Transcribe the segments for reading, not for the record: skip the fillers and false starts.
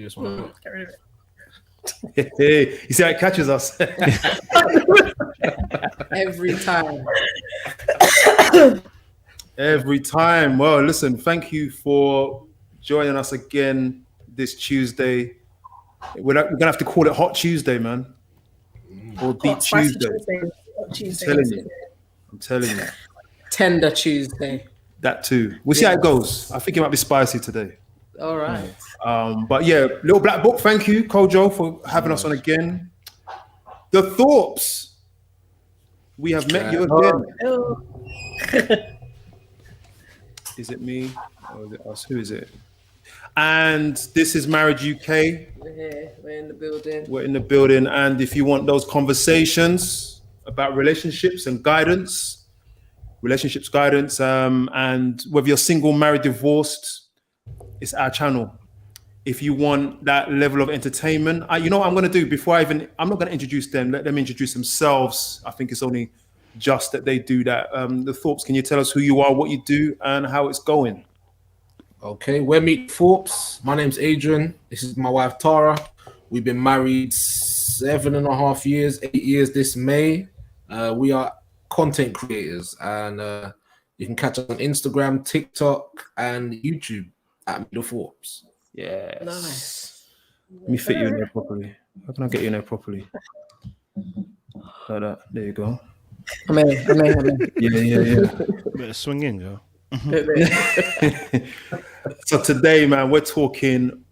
this one. Get rid of it. Hey, you see how it catches us? Every time. Every time. Well, listen, thank you for joining us again this Tuesday. We're going to have to call it Hot Tuesday, man. Or Deep Tuesday. I'm telling you. Tender Tuesday. That too. We'll see how it goes. I think it might be spicy today. All right. But yeah, Little Black Book, thank you, Kojo, for having us on again. The Thorpes. We have met you again. Is it me or is it us? Who is it? And this is Marriage UK. We're here. We're in the building. We're in the building. And if you want those conversations about relationships and guidance, and whether you're single, married, divorced, it's our channel. If you want that level of entertainment, you know what I'm going to do I'm not going to introduce them. Let them introduce themselves. I think it's only just that they do that. The Thorpes, can you tell us who you are, what you do, and how it's going? Okay, we're Meet Thorpes. My name's Adrian. This is my wife, Tara. We've been married 7.5 years, 8 years this May. We are content creators, and you can catch us on Instagram, TikTok, and YouTube at The Thorpes. Yes. Nice. Let me fit you in there properly. How can I get you in there properly? Like that. There you go. I'm in. Yeah. Better swing in, girl. So today, man, we're talking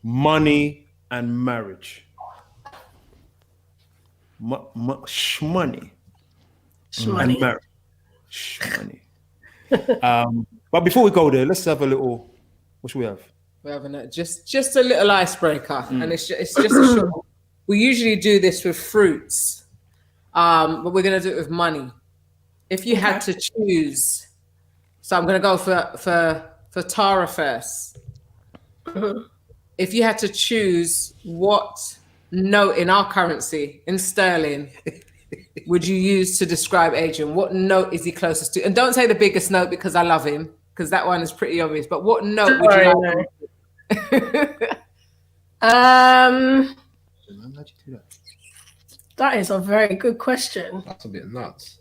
money and marriage. Shmoney. And marriage. Shmoney. But before we go there, let's have a little. What should we have? We're having just a little icebreaker, and it's just a short. We usually do this with fruits, but we're gonna do it with money. If you had to choose, so I'm gonna go for Tara first. If you had to choose what note in our currency, in sterling, would you use to describe Adrian? What note is he closest to? And don't say the biggest note because I love him, because that one is pretty obvious. But what note would you like? That is a very good question. That's a bit nuts.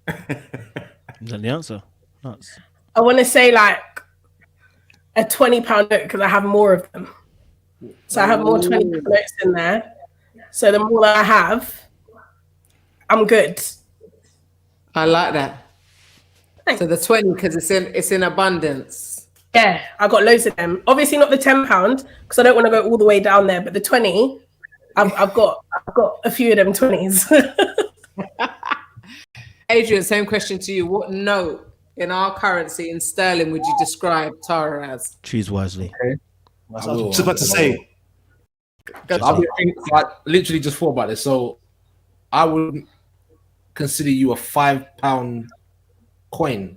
Is that the answer? Nuts. I want to say like a £20 note because I have more of them. So I have more £20 notes in there. So the more that I have, I'm good. I like that. Thanks. So the 20 because it's in abundance. Yeah, I got loads of them. Obviously not the £10 because I don't want to go all the way down there, but the 20, I've got a few of them 20s. Adrian, same question to you. What note in our currency in sterling would you describe Tara as? Choose wisely. Okay. I was just about to say. I literally just thought about this. So I would consider you a £5 coin.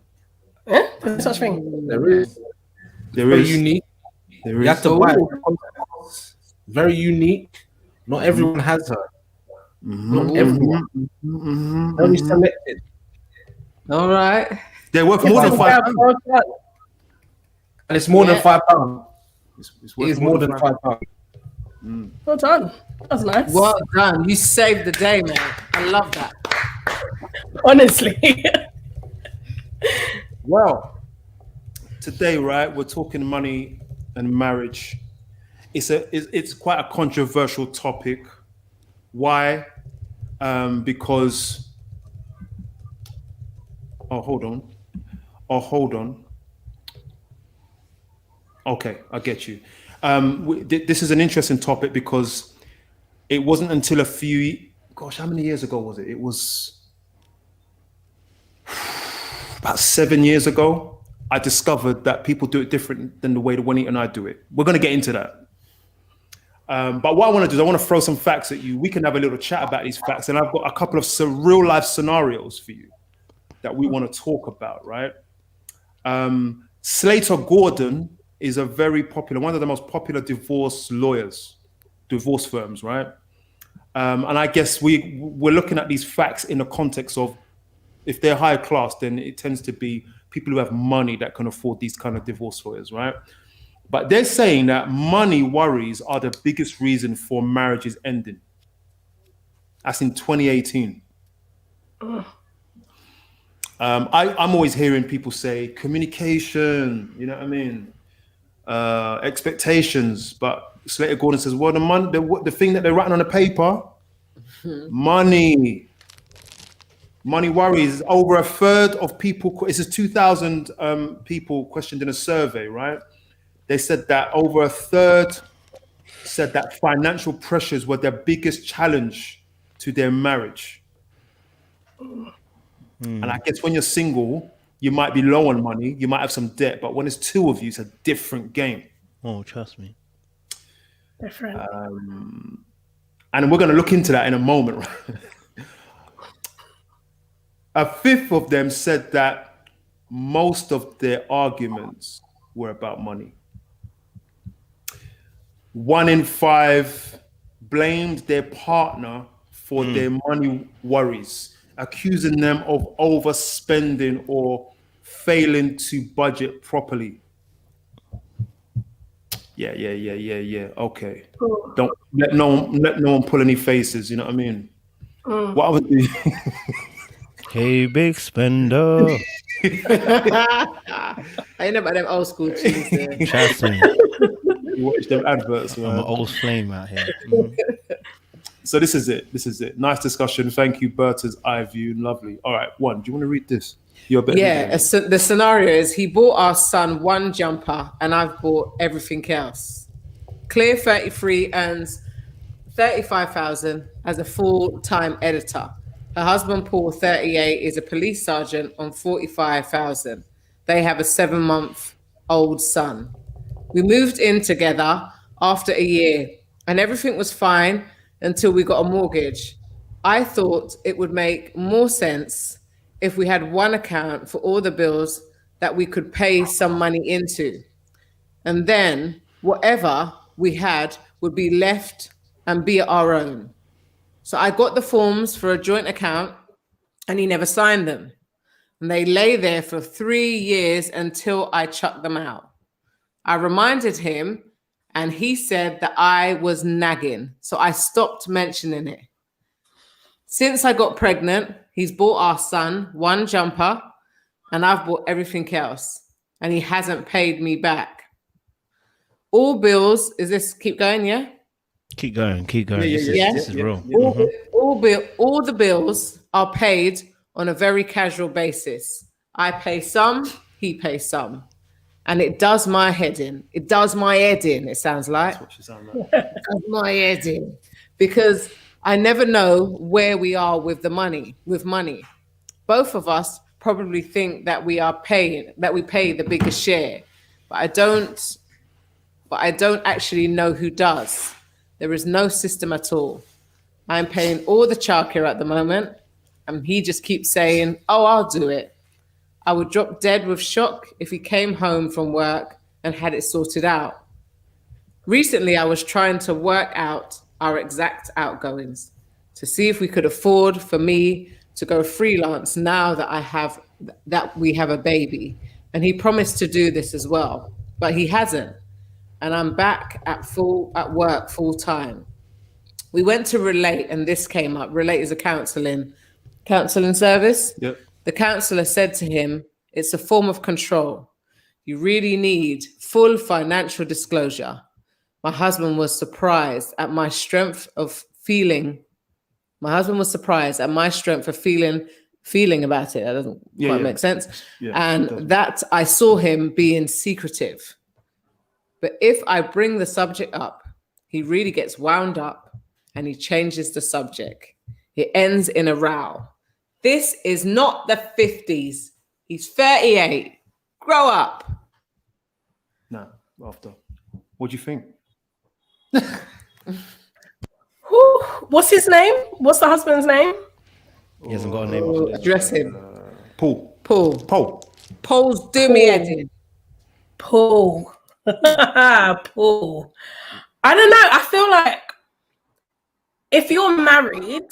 Yeah, there's such thing. There is. Very unique. You have to buy it. Very unique. Not everyone has her. Not everyone. Very selected. All right. They're worth more than £5. And it's more than £5. It's more than £5. Well done. That's nice. Well done. You saved the day, man. I love that. Honestly. Well, today, right, we're talking money and marriage. It's quite a controversial topic. Why? Because hold on. Okay, I get you. This is an interesting topic because it wasn't until how many years ago was it? It was about 7 years ago. I discovered that people do it different than the way that Winnie and I do it. We're going to get into that. But what I want to do is I want to throw some facts at you. We can have a little chat about these facts. And I've got a couple of real life scenarios for you that we want to talk about, right? Slater Gordon is one of the most popular divorce firms, right? And I guess we're looking at these facts in the context of if they're higher class, then it tends to be people who have money that can afford these kind of divorce lawyers, right? But they're saying that money worries are the biggest reason for marriages ending. That's in 2018. I'm always hearing people say communication, you know what I mean? Expectations. But Slater Gordon says, well, the thing that they're writing on the paper, money. Money worries. Over a third of people, this is 2,000 people questioned in a survey, right? They said that over a third said that financial pressures were their biggest challenge to their marriage. And I guess when you're single, you might be low on money, you might have some debt, but when it's two of you, it's a different game. Oh, trust me. Different. And we're going to look into that in a moment, right? A fifth of them said that most of their arguments were about money. 1 in 5 blamed their partner for their money worries, accusing them of overspending or failing to budget properly. Yeah. Okay. Don't let no one pull any faces. You know what I mean? What I would do. Hey, big spender. I ain't about them old school tunes there. Trust me. You watch them adverts, man. I'm an old flame out here. So this is it. Nice discussion. Thank you, Berta's eye view. Lovely. All right, one. Do you want to read this? You're better. Yeah. So the scenario is he bought our son one jumper, and I've bought everything else. Claire, 33, earns 35,000 as a full-time editor. Her husband, Paul, 38, is a police sergeant on 45,000. They have a 7-month-old son. We moved in together after a year, and everything was fine until we got a mortgage. I thought it would make more sense if we had one account for all the bills that we could pay some money into. And then whatever we had would be left and be our own. So I got the forms for a joint account and he never signed them. And they lay there for 3 years until I chucked them out. I reminded him and he said that I was nagging. So I stopped mentioning it. Since I got pregnant, he's bought our son one jumper and I've bought everything else. And he hasn't paid me back. All bills, is this keep going, yeah? Keep going. Yeah. This is real. All the bills are paid on a very casual basis. I pay some, he pays some. And it does my head in. It does my head in, it sounds like. That's what you sound like. It does my head in. Because I never know where we are with the money, with money. Both of us probably think that we pay the biggest share. But I don't actually know who does. There is no system at all. I'm paying all the childcare at the moment, and he just keeps saying, oh, I'll do it. I would drop dead with shock if he came home from work and had it sorted out. Recently, I was trying to work out our exact outgoings to see if we could afford for me to go freelance now that we have a baby. And he promised to do this as well, but he hasn't. And I'm back at work full time. We went to Relate and this came up. Relate is a counseling service. Yep. The counselor said to him, it's a form of control. You really need full financial disclosure. My husband was surprised at my strength of feeling. My husband was surprised at my strength of feeling about it. That doesn't quite make sense. Yeah, and that I saw him being secretive. But if I bring the subject up, he really gets wound up and he changes the subject. It ends in a row. This is not the 50s. He's 38. Grow up. No, after. What do you think? What's his name? What's the husband's name? He hasn't got a name after this. Address him. Paul. Paul's doing me head in. Paul. Paul. I don't know. I feel like if you're married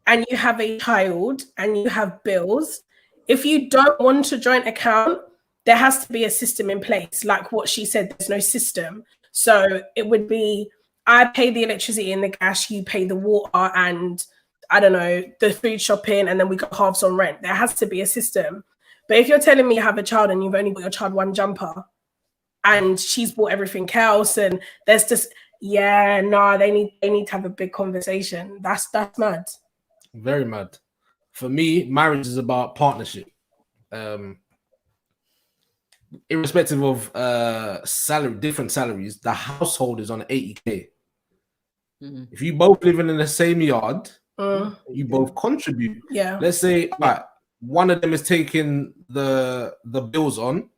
and you have a child and you have bills, if you don't want a joint account, there has to be a system in place. Like what she said, there's no system. So it would be, I pay the electricity and the gas, you pay the water and I don't know, the food shopping, and then we got halves on rent. There has to be a system. But if you're telling me you have a child and you've only got your child one jumper and she's bought everything else, and there's just, they need to have a big conversation. That's mad. Very mad. For me, marriage is about partnership. Irrespective of different salaries, the household is on 80K. If you both living in the same yard, you both contribute. Yeah. Let's say one of them is taking the bills on,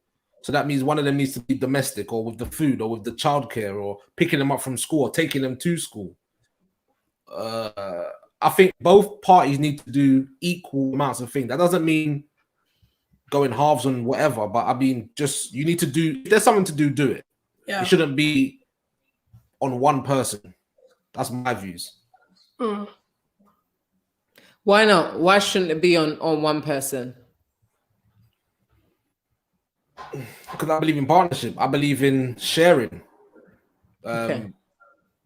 so that means one of them needs to be domestic, or with the food, or with the childcare, or picking them up from school, or taking them to school. I think both parties need to do equal amounts of things. That doesn't mean going halves on whatever, but I mean, just you need to do. If there's something to do it. Yeah. It shouldn't be on one person. That's my views. Why not? Why shouldn't it be on one person? Because I believe in partnership. I believe in sharing. Okay.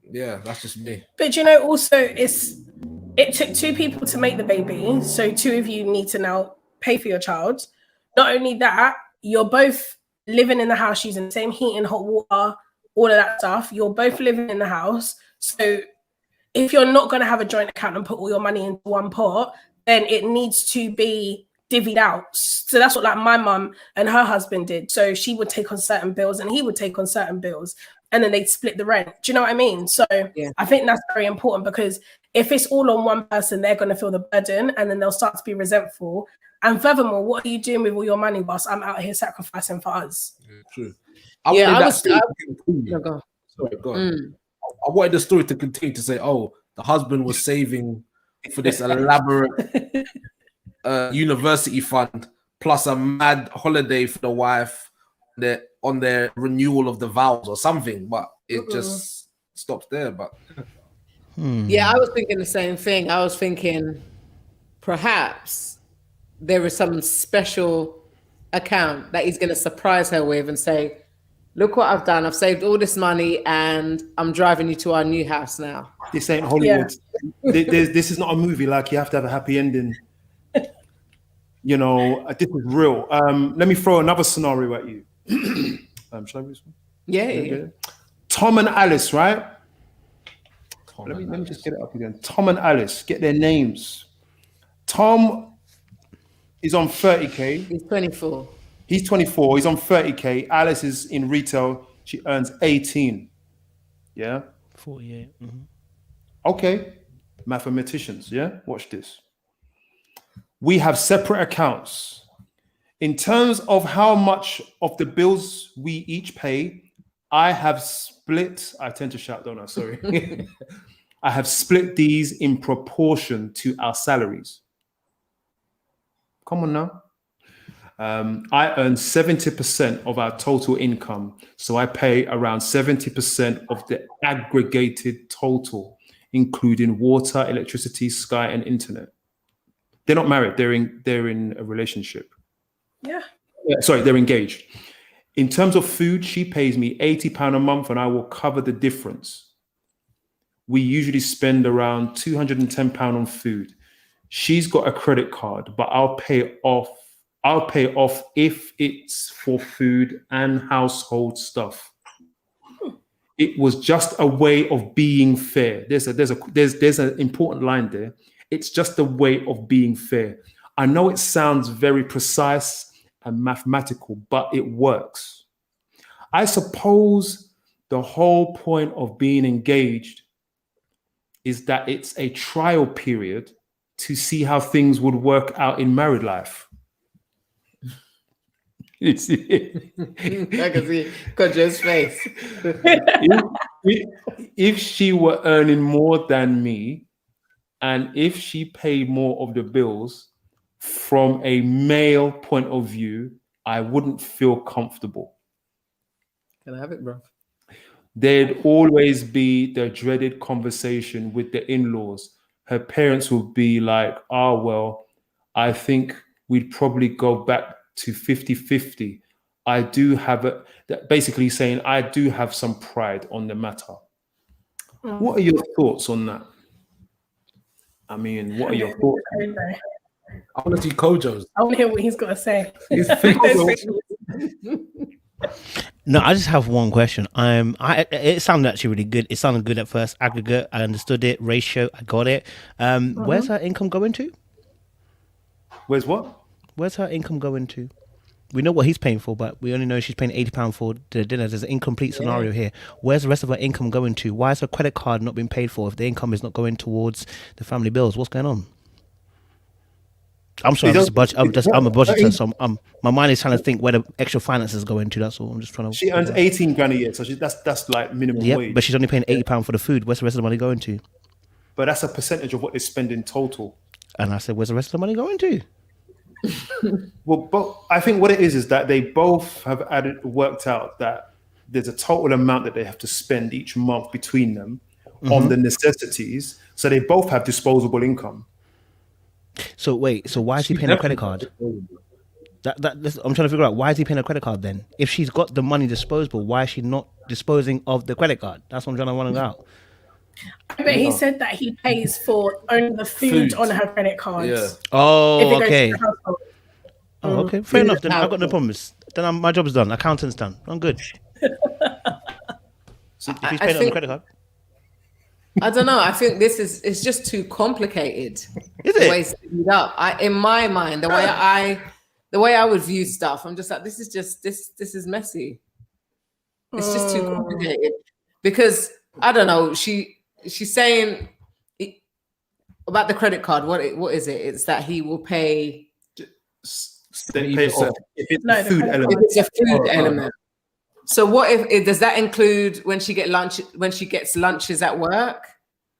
Yeah, that's just me. But you know, also it took two people to make the baby, so two of you need to now pay for your child. Not only that, you're both living in the house using the same heat and hot water, all of that stuff. You're both living in the house. So if you're not going to have a joint account and put all your money into one pot, then it needs to be divvied out. So that's what like my mum and her husband did. So she would take on certain bills and he would take on certain bills, and then they'd split the rent. Do you know what I mean? So I think that's very important, because if it's all on one person, they're going to feel the burden and then they'll start to be resentful. And furthermore, what are you doing with all your money whilst I'm out here sacrificing for us? True. Sorry, go on. I wanted the story to continue to say, oh, the husband was saving for this elaborate university fund, plus a mad holiday for the wife on their renewal of the vows or something, but it just stops there. But yeah, I was thinking the same thing. I was thinking perhaps there is some special account that he's going to surprise her with and say, look what I've done. I've saved all this money and I'm driving you to our new house now. This ain't Hollywood. This is not a movie. Like, you have to have a happy ending. You know, this is real. Let me throw another scenario at you. Shall I read this one? Yeah. Tom and Alice, right? Let me just get it up again. Tom and Alice, get their names. Tom is on 30K. He's 24. He's 24. He's on 30K. Alice is in retail. She earns 18. Yeah? 48. Okay. Mathematicians, yeah? Watch this. We have separate accounts. In terms of how much of the bills we each pay, I tend to shout, don't I? Sorry. I have split these in proportion to our salaries. Come on now. I earn 70% of our total income. So I pay around 70% of the aggregated total, including water, electricity, Sky, and internet. They're not married. They're in a relationship. Yeah. Sorry, they're engaged. In terms of food, she pays me £80 a month and I will cover the difference. We usually spend around £210 on food. She's got a credit card, but I'll pay off if it's for food and household stuff. It was just a way of being fair. There's an important line there. It's just a way of being fair. I know it sounds very precise and mathematical, but it works. I suppose the whole point of being engaged is that it's a trial period to see how things would work out in married life. I can see Kojo's face. If she were earning more than me, and if she paid more of the bills, from a male point of view, I wouldn't feel comfortable. Can I have it, bro? There'd always be the dreaded conversation with the in-laws. Her parents would be like, oh, well, I think we'd probably go back to 50-50. I do have basically saying I do have some pride on the matter. What are your thoughts on that? I mean, what are your thoughts? I want to see Kojo's. I want to hear what he's got to say. His face. No, I just have one question. It sounded actually really good. It sounded good at first. Aggregate, I understood it. Ratio, I got it. Where's her income going to? Where's what? Where's her income going to? We know what he's paying for, but we only know she's paying £80 for the dinner. There's an incomplete scenario here. Where's the rest of her income going to? Why is her credit card not being paid for if the income is not going towards the family bills? What's going on? I'm sorry, I'm a budgeter, so my mind is trying to think where the extra finances go into. That's all. I'm just trying to. She earns 18 grand a year, so that's like minimum wage. But she's only paying £80 for the food. Where's the rest of the money going to? But that's a percentage of what they spend in total. And I said, where's the rest of the money going to? Well, but I think what it is that they both have worked out that there's a total amount that they have to spend each month between them on the necessities. So they both have disposable income. So wait, so why is he paying a credit card? I'm trying to figure out, why is he paying a credit card then? If she's got the money disposable, why is she not disposing of the credit card? That's what I'm trying to find out. But he said that he pays for only the food on her credit cards. Yeah. Oh, okay. Oh, okay. Fair enough. Then I've got no problems. Then my job's done. Accountant's done. I'm good. So if he's paying on the credit card. I don't know. I think it's just too complicated. Is The it? way it's set up. In my mind, the way I would view stuff, I'm just like, this is messy. It's just too complicated because I don't know. She's saying about the credit card. What is it? It's that he will pay. They pay off if it's a food element. If it's a food element. So what if does that include when she gets lunches at work?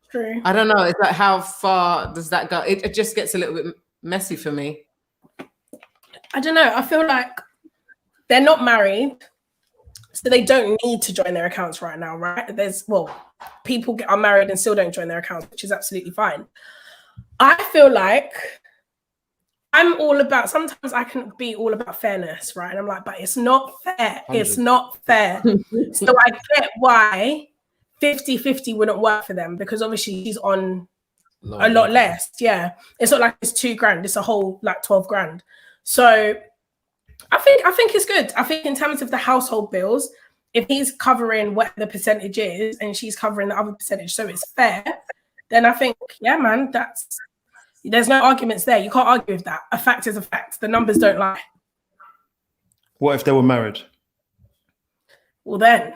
True. I don't know. It's like, how far does that go? It just gets a little bit messy for me. I don't know. I feel like they're not married, so they don't need to join their accounts right now, right? People are married and still don't join their accounts, which is absolutely fine. I feel like I'm all about, sometimes I can be all about fairness, right? And I'm like, but it's not fair. 100. It's not fair. So I get why 50-50 wouldn't work for them, because obviously she's on a lot less. Yeah. It's not like it's £2,000. It's a whole like 12 grand. So I think it's good. I think in terms of the household bills, if he's covering what the percentage is and she's covering the other percentage, so it's fair, then I think, yeah, man, there's no arguments there. You can't argue with that. A fact is a fact. The numbers don't lie. What if they were married? Well, then,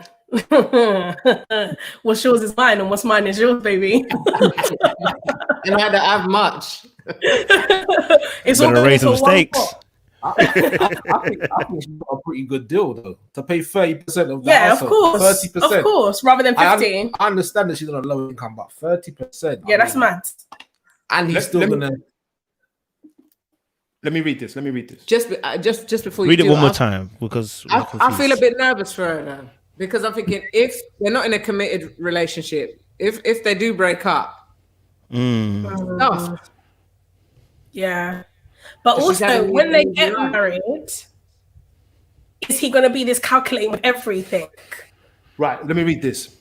what's yours is mine and what's mine is yours, baby. And I don't have much. It's Better all raise some into one stakes. pot. I think it's a pretty good deal though, to pay 30% of the Yeah, household. of course. 30%. Of course, rather than 15. I understand that she's on a low income, but 30%. Yeah, that's mad. And he's still gonna. Let me read this. Just before Read you it do, one more time because I feel a bit nervous for her now, because I'm thinking, if they're not in a committed relationship, if they do break up, no. Yeah. But She's also, having when they a get life. married, is he going to be this calculating with everything? Right, let me read this.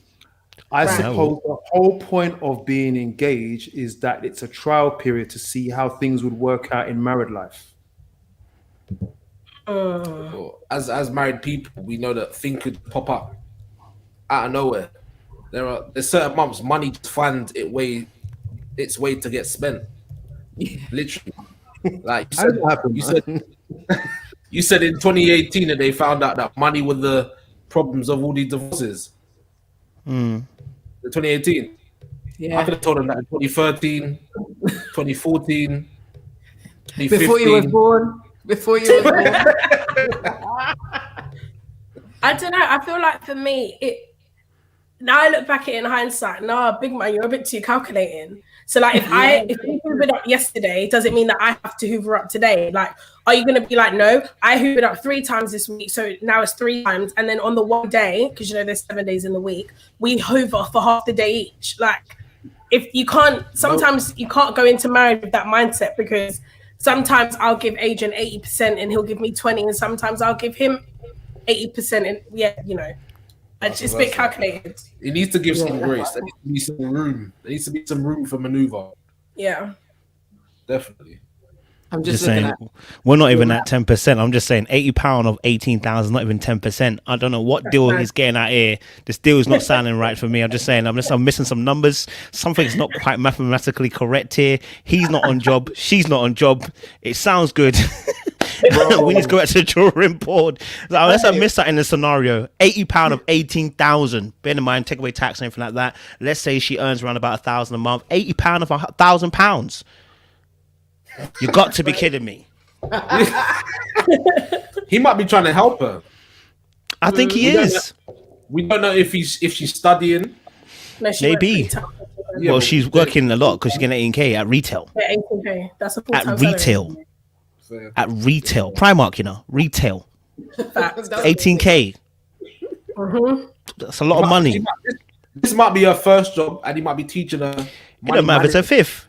I suppose the whole point of being engaged is that it's a trial period to see how things would work out in married life. As married people, we know that things could pop up out of nowhere. There's certain months money just finds its way to get spent. Literally. Like you said in 2018 that they found out that money was the problems of all these divorces. The 2018. Yeah. I could have told them that in 2013, 2014, 2015. Before you were born. I don't know. I feel like for me, now I look back at it in hindsight, big man, you're a bit too calculating. So like if you hoovered up yesterday, does it mean that I have to hoover up today? Like, are you going to be like, no, I hoovered up 3 times this week, so now it's 3 times, and then on the one day, because there's 7 days in the week, we hoover for half the day each. Like, if you can't, sometimes you can't go into marriage with that mindset, because sometimes I'll give Adrian 80% and he'll give me 20, and sometimes I'll give him 80%. It's just a bit calculated. It needs to give some grace. There needs to be some room. There needs to be some room for maneuver. Yeah. Definitely. I'm just saying, we're not even at 10%. I'm just saying, £80 of 18,000 is not even 10%. I don't know what deal he's getting out here. This deal is not sounding right for me. I'm just saying, I'm missing some numbers. Something's not quite mathematically correct here. He's not on job. She's not on job. It sounds good. We need to go back to the drawing board. Unless I missed that in the scenario, £80 of 18,000. Bear in mind, take away tax and anything like that. Let's say she earns around about £1,000 a month. £80 of £1,000. You got to be kidding me. He might be trying to help her. I think he is. We don't know if she's studying. No, maybe. Well, she's working a lot because she's getting 18K at retail. Yeah, 18K. That's a full-time at retail. Salary. At retail. Primark, retail. 18K. Mm-hmm. That's a lot of money. This might be her first job, and he might be teaching her. It don't matter if it's her fifth.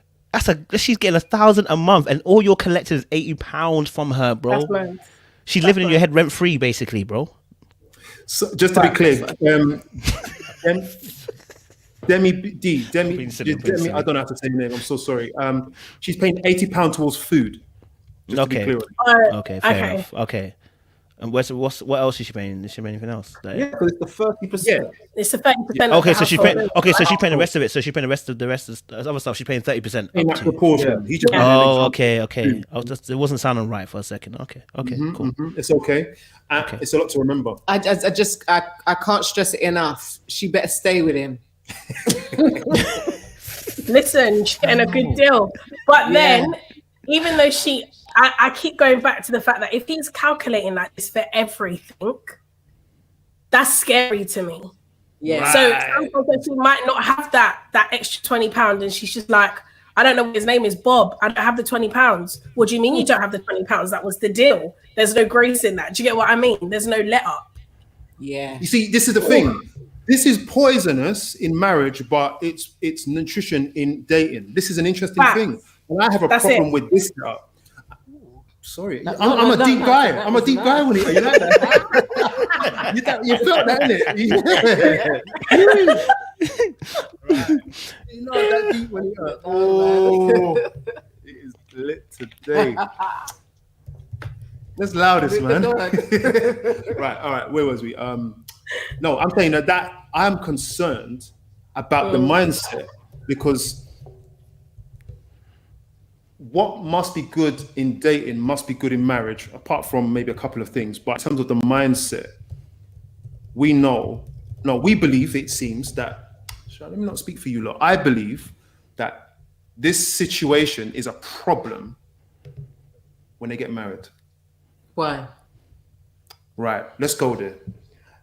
She's getting $1,000 a month, and all you're collecting is £80 from her, bro. She's living in your head rent free, basically, bro. So, just to be clear, Demi, I don't know how to say her name. I'm so sorry. She's paying £80 towards food. Okay. Okay. Fair enough. Okay. And what else is she paying? Is she paying anything else? Yeah, because it's the 30%. Yeah. It's the 30%. Okay, so she's paying. Okay, so she's paying the rest of it. So she's paying the rest of the other stuff. She's paying 30%. In that proportion. Yeah. Okay. It wasn't sounding right for a second. Okay. Cool. Mm-hmm. It's okay. It's a lot to remember. I can't stress it enough. She better stay with him. Listen, she's getting a good deal. But then, even though I keep going back to the fact that if he's calculating like this for everything, that's scary to me. Yeah. Right. So sometimes she might not have that extra £20, and she's just like, I don't know what his name is, Bob. I don't have the £20. What do you mean you don't have the £20? That was the deal. There's no grace in that. Do you get what I mean? There's no let up. Yeah. You see, this is the thing. This is poisonous in marriage, but it's nutrition in dating. This is an interesting thing. And I have a problem with this now. Sorry, I'm a deep guy. I'm a deep guy when you like that. you felt that, innit? You know that deep when you oh, it is lit today. That's loudest, man. Right, all right. Where was we? No, I'm saying that I'm concerned about the mindset, because what must be good in dating must be good in marriage, apart from maybe a couple of things. But in terms of the mindset, we believe, it seems that, let me not speak for you lot, I believe that this situation is a problem when they get married. Why? Right, let's go there.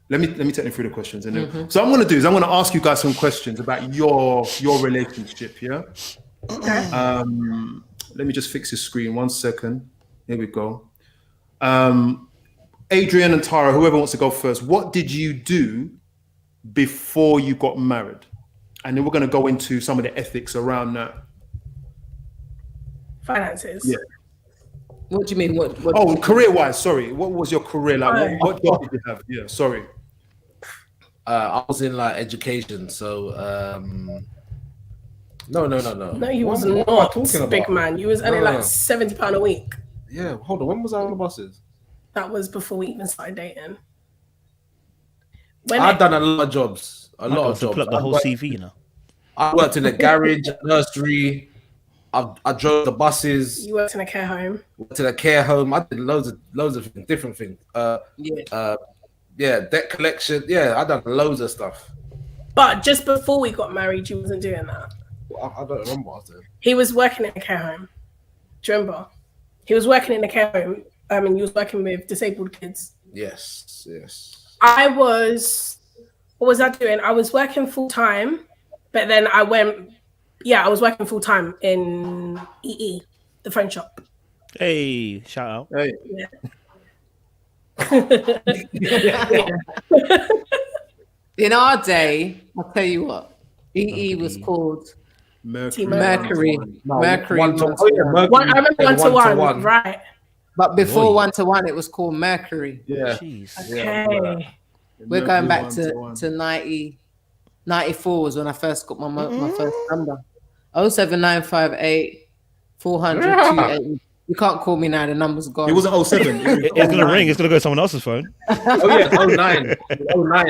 Let me take you through the questions. And then, so I'm going to ask you guys some questions about your relationship, yeah? Okay. Let me just fix your screen. 1 second. Here we go. Adrian and Tara, whoever wants to go first, what did you do before you got married? And then we're going to go into some of the ethics around that. Finances. Yeah. What do you mean? What career-wise, sorry. What was your career like? What job did you have? Yeah, sorry. I was in like education, so No, you was not, big man. You was earning like £70 a week. Yeah, hold on. When was I on the buses? That was before we even started dating. I've done a lot of jobs. A lot of jobs. Pull up the whole CV, I worked in a garage, nursery. I drove the buses. You worked in a care home. Worked in a care home. I did loads of different things. Debt collection. Yeah, I done loads of stuff. But just before we got married, you wasn't doing that. I don't remember what I was doing. He was working in a care home. Do you remember? He was working in a care home. He was working with disabled kids. Yes. What was I doing? I was working full time, but then I was working full time in EE, the phone shop. Hey, shout out. Hey. Yeah. In our day, I'll tell you what, EE was called Mercury. I remember 1-to-1, right? But before Oi. 1 to 1, it was called Mercury. Yeah. Jeez. Okay. We're going back Mercury to 94 was when I first got my first number. 07958 400 Yeah. 280. You can't call me now. The number's gone. It wasn't 07. It's gonna ring. It's gonna go to someone else's phone. Oh yeah, 09. 09.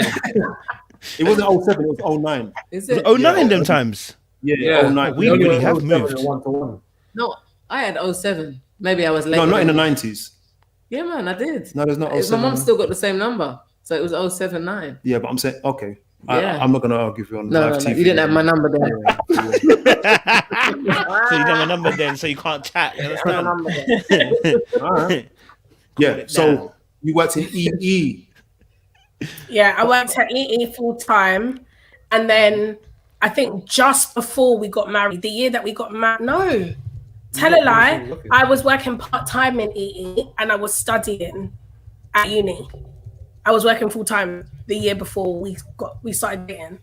It wasn't 07. It was 09. Is It it? was 09 them times. Yeah, 09. We really have moved. 1-to-1. No, I had 07. Maybe I was late. No, not in the 90s. Yeah, man, I did. No, there's not My 07. mom still got the same number, so it was 079. Yeah, but I'm saying, okay. Yeah. I'm not going to argue with you on No, live TV. you didn't have my number there. So you don't have a number then, so you can't chat. You understand? All right. Yeah, so you worked in EE. Yeah, I worked at EE full time, and then I think just before we got married, the year that we got married, no, tell a lie, I was working part time in EE and I was studying at uni. I was working full time the year before we started dating.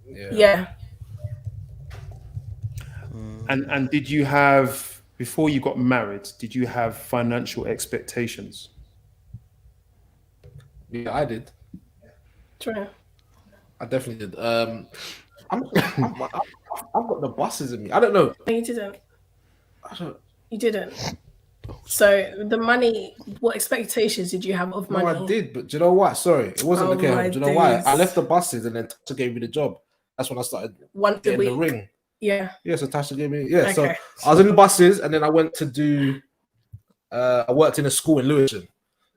Yeah. And did you have, before you got married, did you have financial expectations? Yeah, I did. True. I definitely did. I've got the buses in me. I don't know. No, you didn't. I don't. You didn't. So the money, what expectations did you have of No, money? I did, but do you know what? Sorry, it wasn't Oh the case. my Do you know why? days. I left the buses and then Tasha gave me the job. That's when I started Once a getting the week. ring. Yeah. Yeah, so Tasha gave me. Yeah, so Okay. I was in the buses and then I went to do. I worked in a school in Lewisham.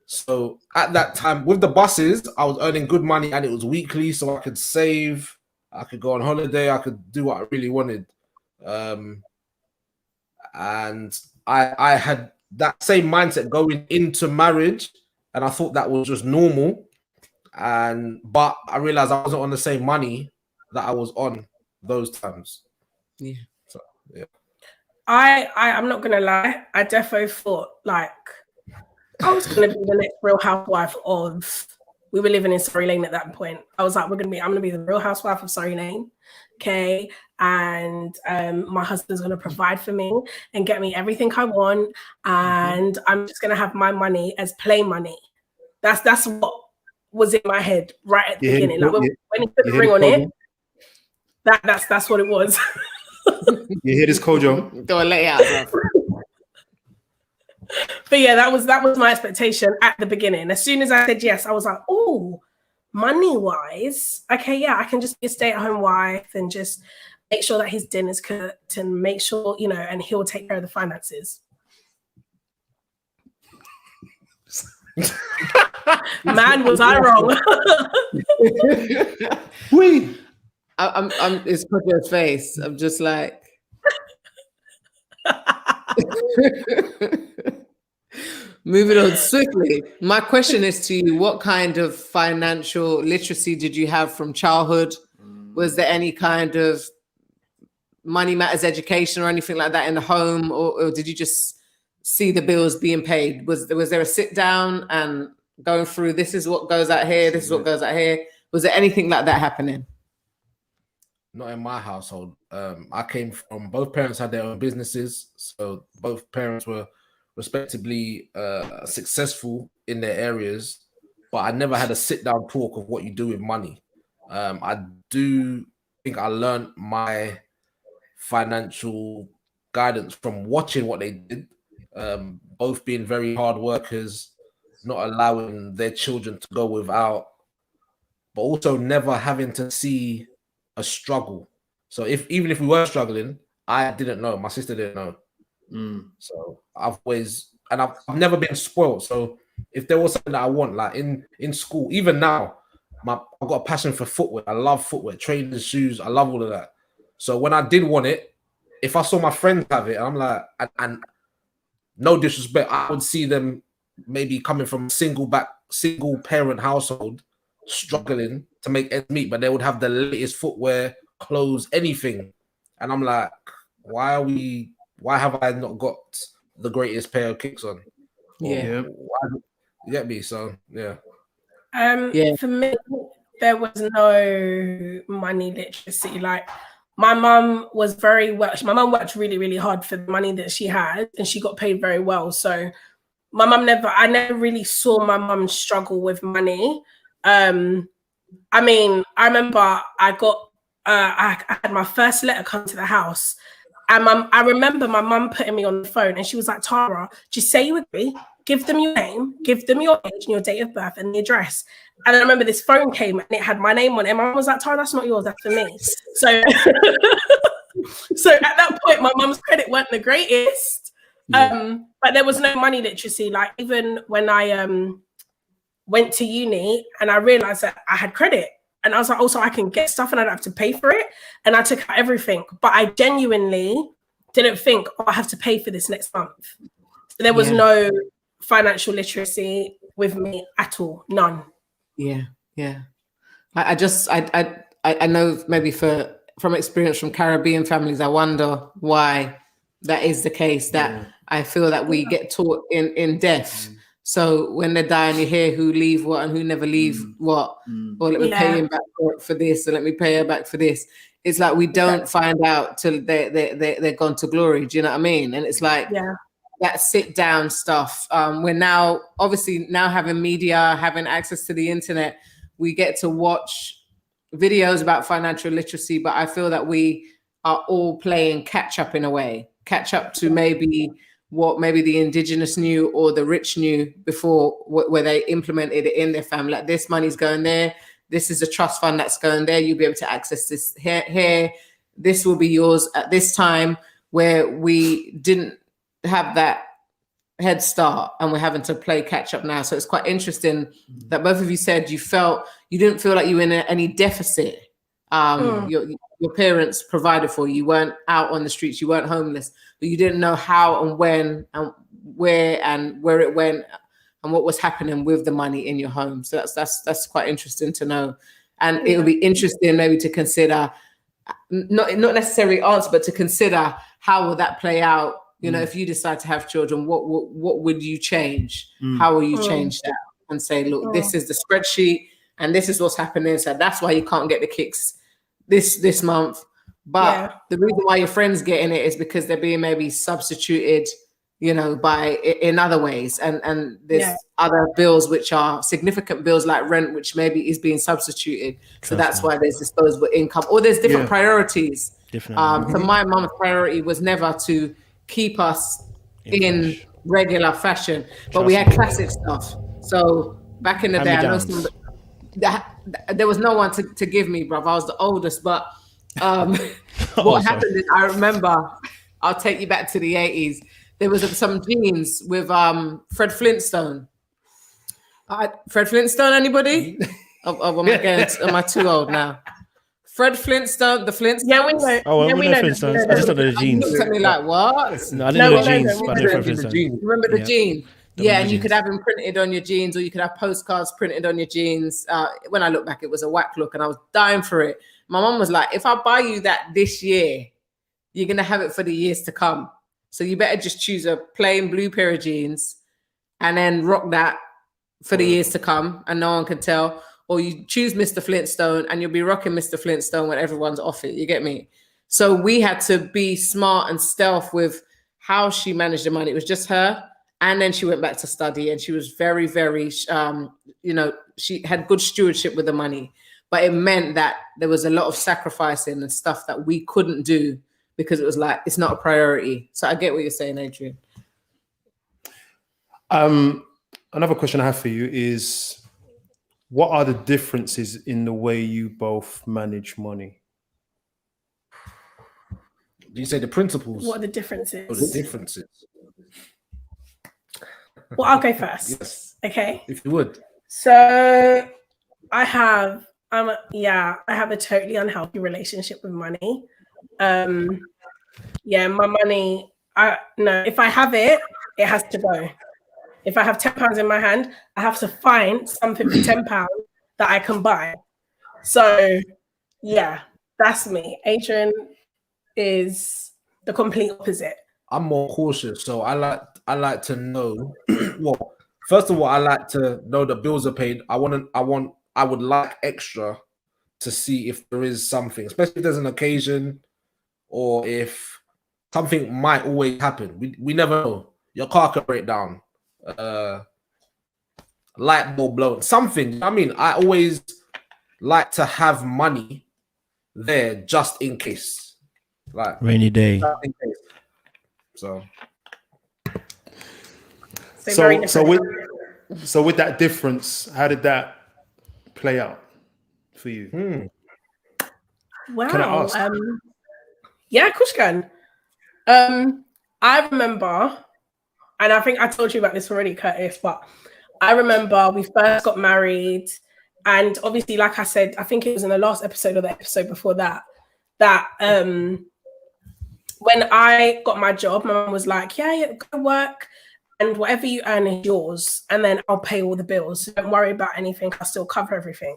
So at that time, with the buses, I was earning good money and it was weekly, so I could save. I could go on holiday. I could do what I really wanted. And I had that same mindset going into marriage, and I thought that was just normal. But I realized I wasn't on the same money that I was on those times. Yeah. So yeah. I'm not gonna lie. I defo thought like I was gonna be the next Real Housewife of. We were living in Surrey Lane at that point. I was like, I'm gonna be the Real Housewife of Surrey Lane, okay? And my husband's gonna provide for me and get me everything I want, and I'm just gonna have my money as play money. That's what was in my head right at the beginning. Like when he put the ring on it, that's what it was. You hear this, Kojo? Go and let it out, bro. But yeah, that was my expectation at the beginning. As soon as I said yes, I was like, oh, money wise, okay, yeah, I can just be a stay-at-home wife and just make sure that his dinner's cooked and make sure, and he'll take care of the finances. Man, was I wrong? I'm it's Kojo's face. I'm just like moving on swiftly. My question is to you: what kind of financial literacy did you have from childhood? Was there any kind of money matters education or anything like that in the home, or did you just see the bills being paid? Was there a sit down and going through, this is what goes out here, this is what goes out here? Was there anything like that happening? Not in my household. I came from, both parents had their own businesses, so both parents were respectively successful in their areas, but I never had a sit down talk of what you do with money. I do think I learned my financial guidance from watching what they did, both being very hard workers, not allowing their children to go without, but also never having to see a struggle. So even if we were struggling, I didn't know. My sister didn't know. So I've never been spoiled. So if there was something that I want, like in school, even now, I've got a passion for footwear. I love footwear, trainers, shoes. I love all of that. So when I did want it, if I saw my friends have it, I'm like, and no disrespect, I would see them maybe coming from a single parent household, struggling to make ends meet, but they would have the latest footwear, clothes, anything. And I'm like, why have I not got the greatest pair of kicks on? Yeah. You get me? So yeah. For me, there was no money literacy. Like my mum was very well. My mum worked really, really hard for the money that she had, and she got paid very well. So I never really saw my mum struggle with money. I mean, I remember I had my first letter come to the house, and I remember my mum putting me on the phone, and she was like, Tara, just say you agree, give them your name, give them your age and your date of birth and the address. And I remember this phone came and it had my name on it. And my mum was like, Tara, that's not yours, that's for me. So, so at that point, my mum's credit weren't the greatest. But there was no money literacy. Like even when I went to uni and I realized that I had credit, and I was like, also I can get stuff and I don't have to pay for it. And I took out everything, but I genuinely didn't think, oh, I have to pay for this next month. So there was no financial literacy with me at all, none. Yeah. I know maybe from experience from Caribbean families, I wonder why that is the case, that I feel that we get taught in death. So when they die and you hear who leave what and who never leave what, or let me pay him back for this, or let me pay her back for this. It's like we don't find out till they're gone to glory. Do you know what I mean? And it's like that sit down stuff. We're now obviously having media, having access to the internet, we get to watch videos about financial literacy, but I feel that we are all playing catch up in a way, catch up to maybe what maybe the indigenous knew or the rich knew before, where they implemented it in their family. Like, this money's going there. This is a trust fund that's going there. You'll be able to access this here. This will be yours at this time, where we didn't have that head start and we're having to play catch up now. So it's quite interesting that both of you said you didn't feel like you were in any deficit. Your parents provided for you. You weren't out on the streets. You weren't homeless, but you didn't know how and when and where it went and what was happening with the money in your home. So that's quite interesting to know. And it would be interesting maybe to consider, not necessarily answer, but to consider how will that play out. You know, if you decide to have children, what would you change? How will you change that and say, look, this is the spreadsheet and this is what's happening. So that's why you can't get the kicks this month. But the reason why your friends getting it is because they're being maybe substituted, you know, in other ways. And there's other bills which are significant bills like rent, which maybe is being substituted. So that's why there's disposable income, or there's different priorities. So my mum's priority was never to keep us in regular fashion, but we had classic stuff. So back in the day, I know there was no one to give me, bruv. I was the oldest, but what happened is, I remember, I'll take you back to the 80s. There was some jeans with Fred Flintstone. Fred Flintstone, anybody? Am I too old now? Fred Flintstone, the Flintstones. Yeah, we know. Oh, we know Flintstones. I just don't know the jeans. Looked at me like, what? No, I didn't know the jeans, but I know Fred Flintstone. Remember the jean? Yeah, and you could have them printed on your jeans, or you could have postcards printed on your jeans. When I look back, it was a whack look, and I was dying for it. My mom was like, if I buy you that this year, you're going to have it for the years to come. So you better just choose a plain blue pair of jeans and then rock that for the years to come, and no one can tell. Or you choose Mr. Flintstone and you'll be rocking Mr. Flintstone when everyone's off it. You get me? So we had to be smart and stealth with how she managed the money. It was just her. And then she went back to study, and she was very, very, she had good stewardship with the money. But it meant that there was a lot of sacrificing and stuff that we couldn't do because it was like, it's not a priority. So I get what you're saying, Adrian. Another question I have for you is, what are the differences in the way you both manage money? Do you say the principles? What are the differences? Or the differences? Well, I'll go first. Yes. Okay. If you would. So I have a totally unhealthy relationship with money. My money, if I have it, it has to go. If I have £10 in my hand, I have to find something for £10 that I can buy. So yeah, that's me. Adrian is the complete opposite. I'm more cautious, so I like to know. Well, first of all, I like to know that bills are paid. I would like extra to see if there is something, especially if there's an occasion or if something might always happen. We never know. Your car can break down, light bulb blown, something. I mean, I always like to have money there just in case, like Rainy day. just in case. So So with that difference, how did that play out for you? Wow. Can I ask? Yeah, of course you can. I remember, and I think I told you about this already, Curtis, but I remember we first got married, and obviously, like I said, I think it was in the last episode or the episode before that, when I got my job, my mum was like, yeah, go work, and whatever you earn is yours, and then I'll pay all the bills. So don't worry about anything. I'll still cover everything.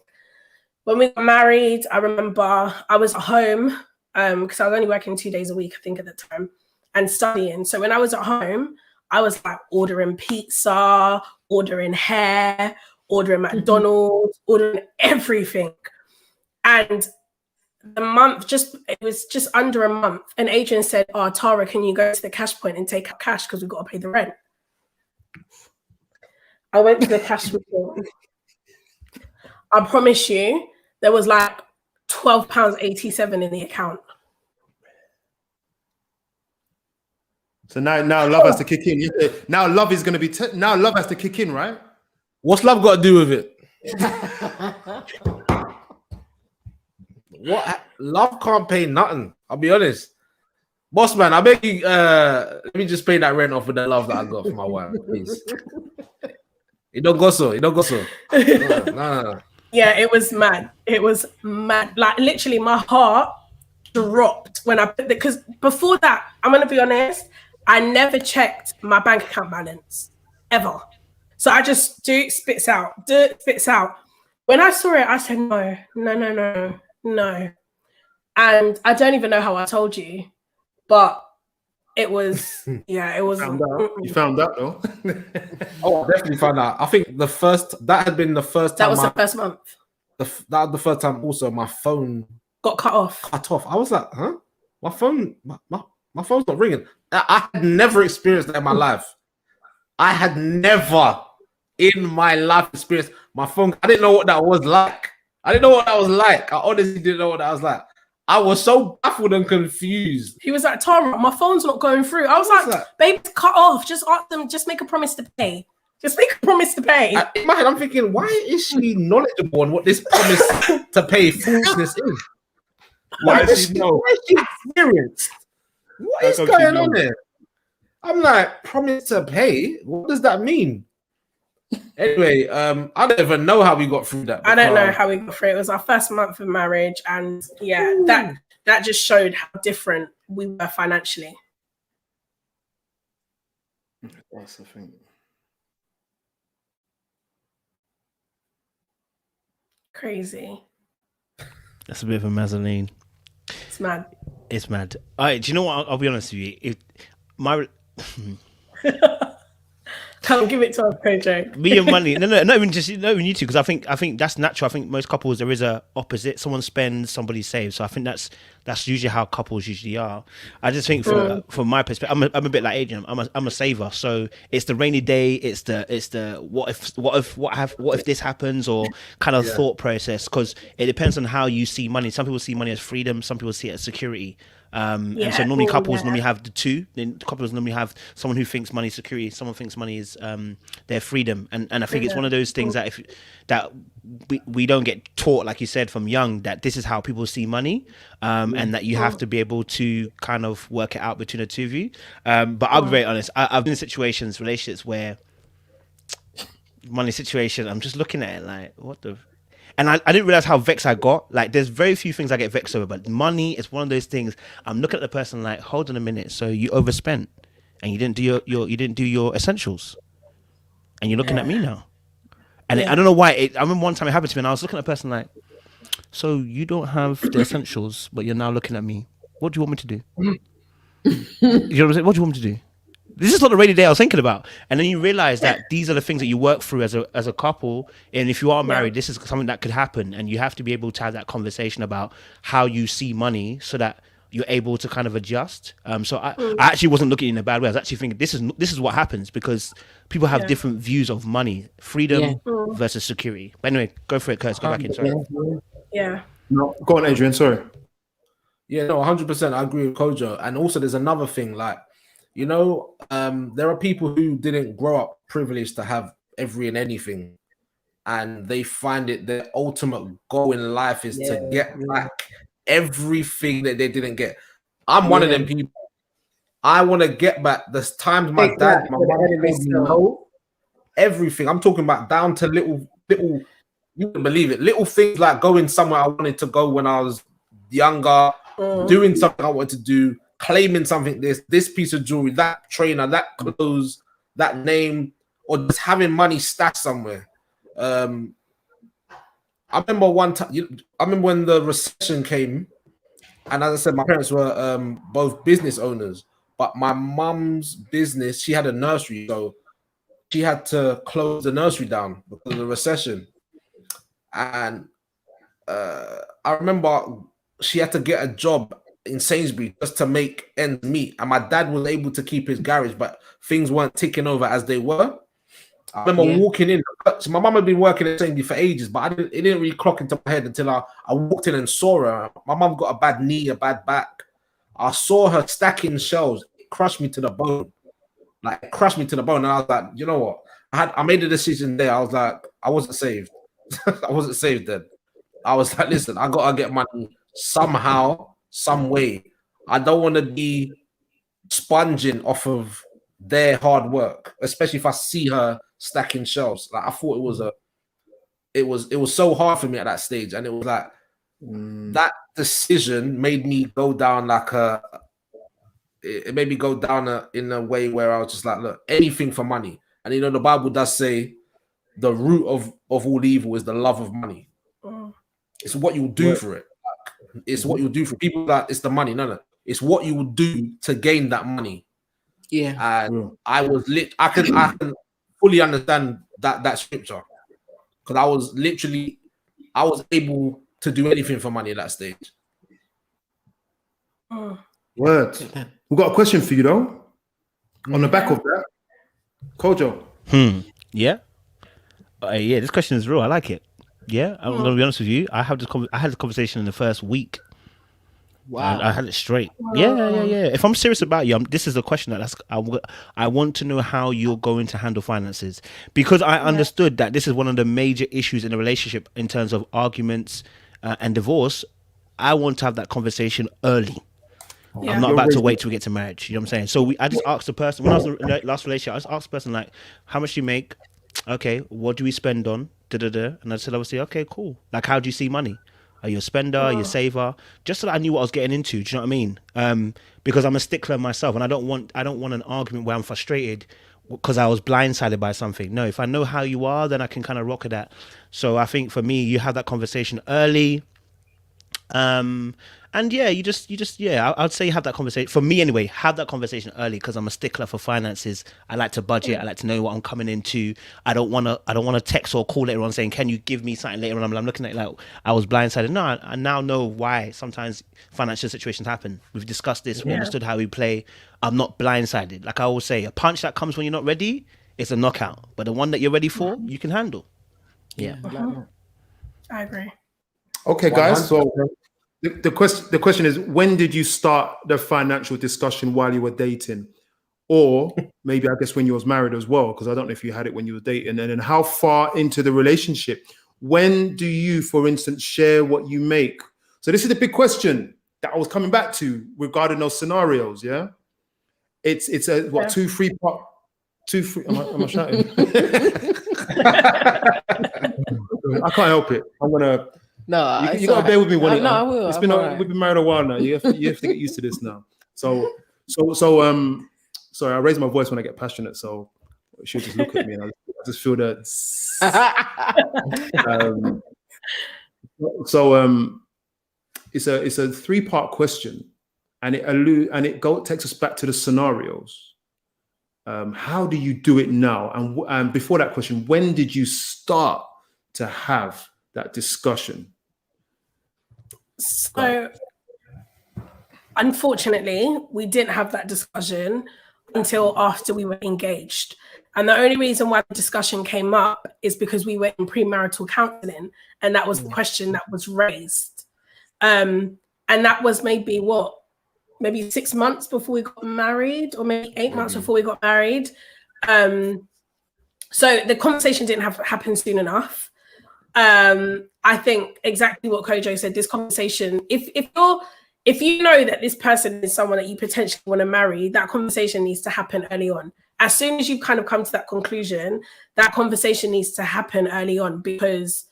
When we got married, I remember I was at home because I was only working 2 days a week, I think, at the time, and studying. So when I was at home, I was like ordering pizza, ordering hair, ordering McDonald's, ordering everything. And the month, it was just under a month, an agent said, oh, Tara, can you go to the cash point and take out cash because we've got to pay the rent? I went to the cash point. I promise you, there was like £12.87 in the account. So now love has to kick in. Now love is going to be. Now love has to kick in, right? what's love got to do with it? What love can't pay nothing. I'll be honest, boss man. I beg you. Let me just pay that rent off with the love that I got for my wife, please. It don't go so. No. Yeah, it was mad. It was mad. Like literally, my heart dropped when I put it. Because before that, I'm gonna be honest, I never checked my bank account balance ever. So I just do it spits out. When I saw it, I said no. And I don't even know how I told you, but it was it was. You found out though. Oh, I definitely found out. I think that had been the first time. That was the first month. That was the first time. Also, my phone got cut off. I was like, huh? My phone, my phone's not ringing. I had never experienced that in my life. I had never in my life experienced my phone. I didn't know what that was like. I honestly didn't know what that was like. I was so baffled and confused. He was like, Tara, my phone's not going through. I was like, babe, it's cut off. Just ask them, just make a promise to pay. In my head, I'm thinking, why is she knowledgeable on what this promise to pay foolishness is? Why is she experienced? What is going on there? I'm like, promise to pay? What does that mean? Anyway, I don't even know how we got through that. I don't know how we got through it. It was our first month of marriage, and that just showed how different we were financially. That's the thing. Crazy. That's a bit of a mezzanine. It's mad. All right, do you know what? I'll be honest with you. Come give it to us, KJ. Me and money. No, not even you two, because I think that's natural. I think most couples there is a opposite. Someone spends, somebody saves. So I think that's usually how couples usually are. I just think from my perspective, I'm a bit like Adrian. I'm a saver. So it's the rainy day. It's the what if this happens, or kind of thought process, because it depends on how you see money. Some people see money as freedom. Some people see it as security. And so normally couples normally have the two. Then couples normally have someone who thinks money is security, someone thinks money is their freedom. And I think it's one of those things that we don't get taught, like you said, from young, that this is how people see money, and that you have to be able to kind of work it out between the two of you. But I'll be very honest. I've been in relationships where money situation, I'm just looking at it like, what the. And I didn't realize how vexed I got. Like, there's very few things I get vexed over, but money is one of those things. I'm looking at the person like, hold on a minute. So you overspent, and you didn't do your essentials, and you're looking at me now. And I don't know why. I remember one time it happened to me, and I was looking at the person like, so you don't have the essentials, but you're now looking at me. What do you want me to do? You know what I'm saying? What do you want me to do? this is not the rainy day I was thinking about. And then you realize that these are the things that you work through as a couple. And if you are married, this is something that could happen. And you have to be able to have that conversation about how you see money so that you're able to kind of adjust. So I actually wasn't looking in a bad way. I was actually thinking this is what happens because people have different views of money, freedom versus security. But anyway, go for it, Curtis. Go back in. Sorry. Yeah. No, go on, Adrian. Sorry. Yeah, no, 100%. I agree with Kojo. And also, there's another thing, like, you know, there are people who didn't grow up privileged to have every and anything, and they find it their ultimate goal in life is to get back everything that they didn't get. I'm one of them people. I want to get back the times my dad, my mom told me no, everything. I'm talking about down to little, you wouldn't believe it, little things like going somewhere I wanted to go when I was younger, doing something I wanted to do, claiming something, this piece of jewelry, that trainer, that clothes, that name, or just having money stashed somewhere. I remember one time, I remember when the recession came, and as I said, my parents were both business owners, but my mum's business, she had a nursery, so she had to close the nursery down because of the recession. And I remember she had to get a job in Sainsbury's just to make ends meet. And my dad was able to keep his garage, but things weren't ticking over as they were. I remember walking in. So my mum had been working at Sainsbury's for ages, but it didn't really clock into my head until I walked in and saw her. My mum got a bad knee, a bad back. I saw her stacking shelves. It crushed me to the bone. Like, it crushed me to the bone. And I was like, you know what? I made a decision there. I was like, I wasn't saved. I wasn't saved then. I was like, listen, I gotta get money somehow, some way. I don't want to be sponging off of their hard work, especially if I see her stacking shelves. Like, I thought it was so hard for me at that stage, and it was like that decision made me go down it made me go down in a way where I was just like, look, anything for money. And you know, the Bible does say the root of all evil is the love of money. It's what you do for it. It's what you do for people. That it's the money. No. It's what you will do to gain that money. Yeah. And I can fully understand that scripture, because I was able to do anything for money at that stage. Word. We've got a question for you though. On the back of that, Kojo. Yeah. This question is real. I like it. Yeah, I'm gonna be honest with you. I had this conversation in the first week. Wow, I had it straight. Yeah. If I'm serious about you, this is a question I want to know how you're going to handle finances, because I understood that this is one of the major issues in a relationship in terms of arguments and divorce. I want to have that conversation early. Yeah. I'm not about to wait till we get to marriage. You know what I'm saying? So I just asked the person, when I was in the last relationship, I just asked the person, like, how much do you make? Okay, what do we spend on? And I said, obviously, okay, cool. Like, how do you see money? Are you a spender? Are you a saver? Just so that I knew what I was getting into. Do you know what I mean? Because I'm a stickler myself, and I don't want an argument where I'm frustrated because I was blindsided by something. No, if I know how you are, then I can kind of rock at that. So I think for me, you have that conversation early. And yeah, you just I'd say have that conversation. For me anyway, have that conversation early, because I'm a stickler for finances. I like to budget. I like to know what I'm coming into. I don't want to text or call later on saying, can you give me something later on? I'm looking at it like I was blindsided. No, I now know why sometimes financial situations happen. We've discussed this. We understood how we play. I'm not blindsided. Like I always say, a punch that comes when you're not ready, it's a knockout. But the one that you're ready for, you can handle. Yeah. I agree. Okay, guys. So the question is, when did you start the financial discussion while you were dating? Or maybe, I guess, when you was married as well, because I don't know if you had it when you were dating. And then how far into the relationship? When do you, for instance, share what you make? So this is the big question that I was coming back to regarding those scenarios, yeah? It's a, what, 2-3 part? 2-3, am I shouting? I can't help it. I'm going to... No, you gotta bear with me. No, I will. It's been we've been married a while now. You have to get used to this now. So sorry, I raise my voice when I get passionate. So she'll just look at me and I just feel that. It's a 3-part question, and it takes us back to the scenarios. How do you do it now? And before that question, when did you start to have that discussion? So, unfortunately, we didn't have that discussion until after we were engaged. And the only reason why the discussion came up is because we were in premarital counseling, and that was the question that was raised. And that was maybe 6 months before we got married, or maybe 8 months before we got married. So the conversation didn't happen soon enough. I think exactly what Kojo said, this conversation, if you know that this person is someone that you potentially want to marry, that conversation needs to happen early on. As soon as you kind of come to that conclusion, that conversation needs to happen early on, because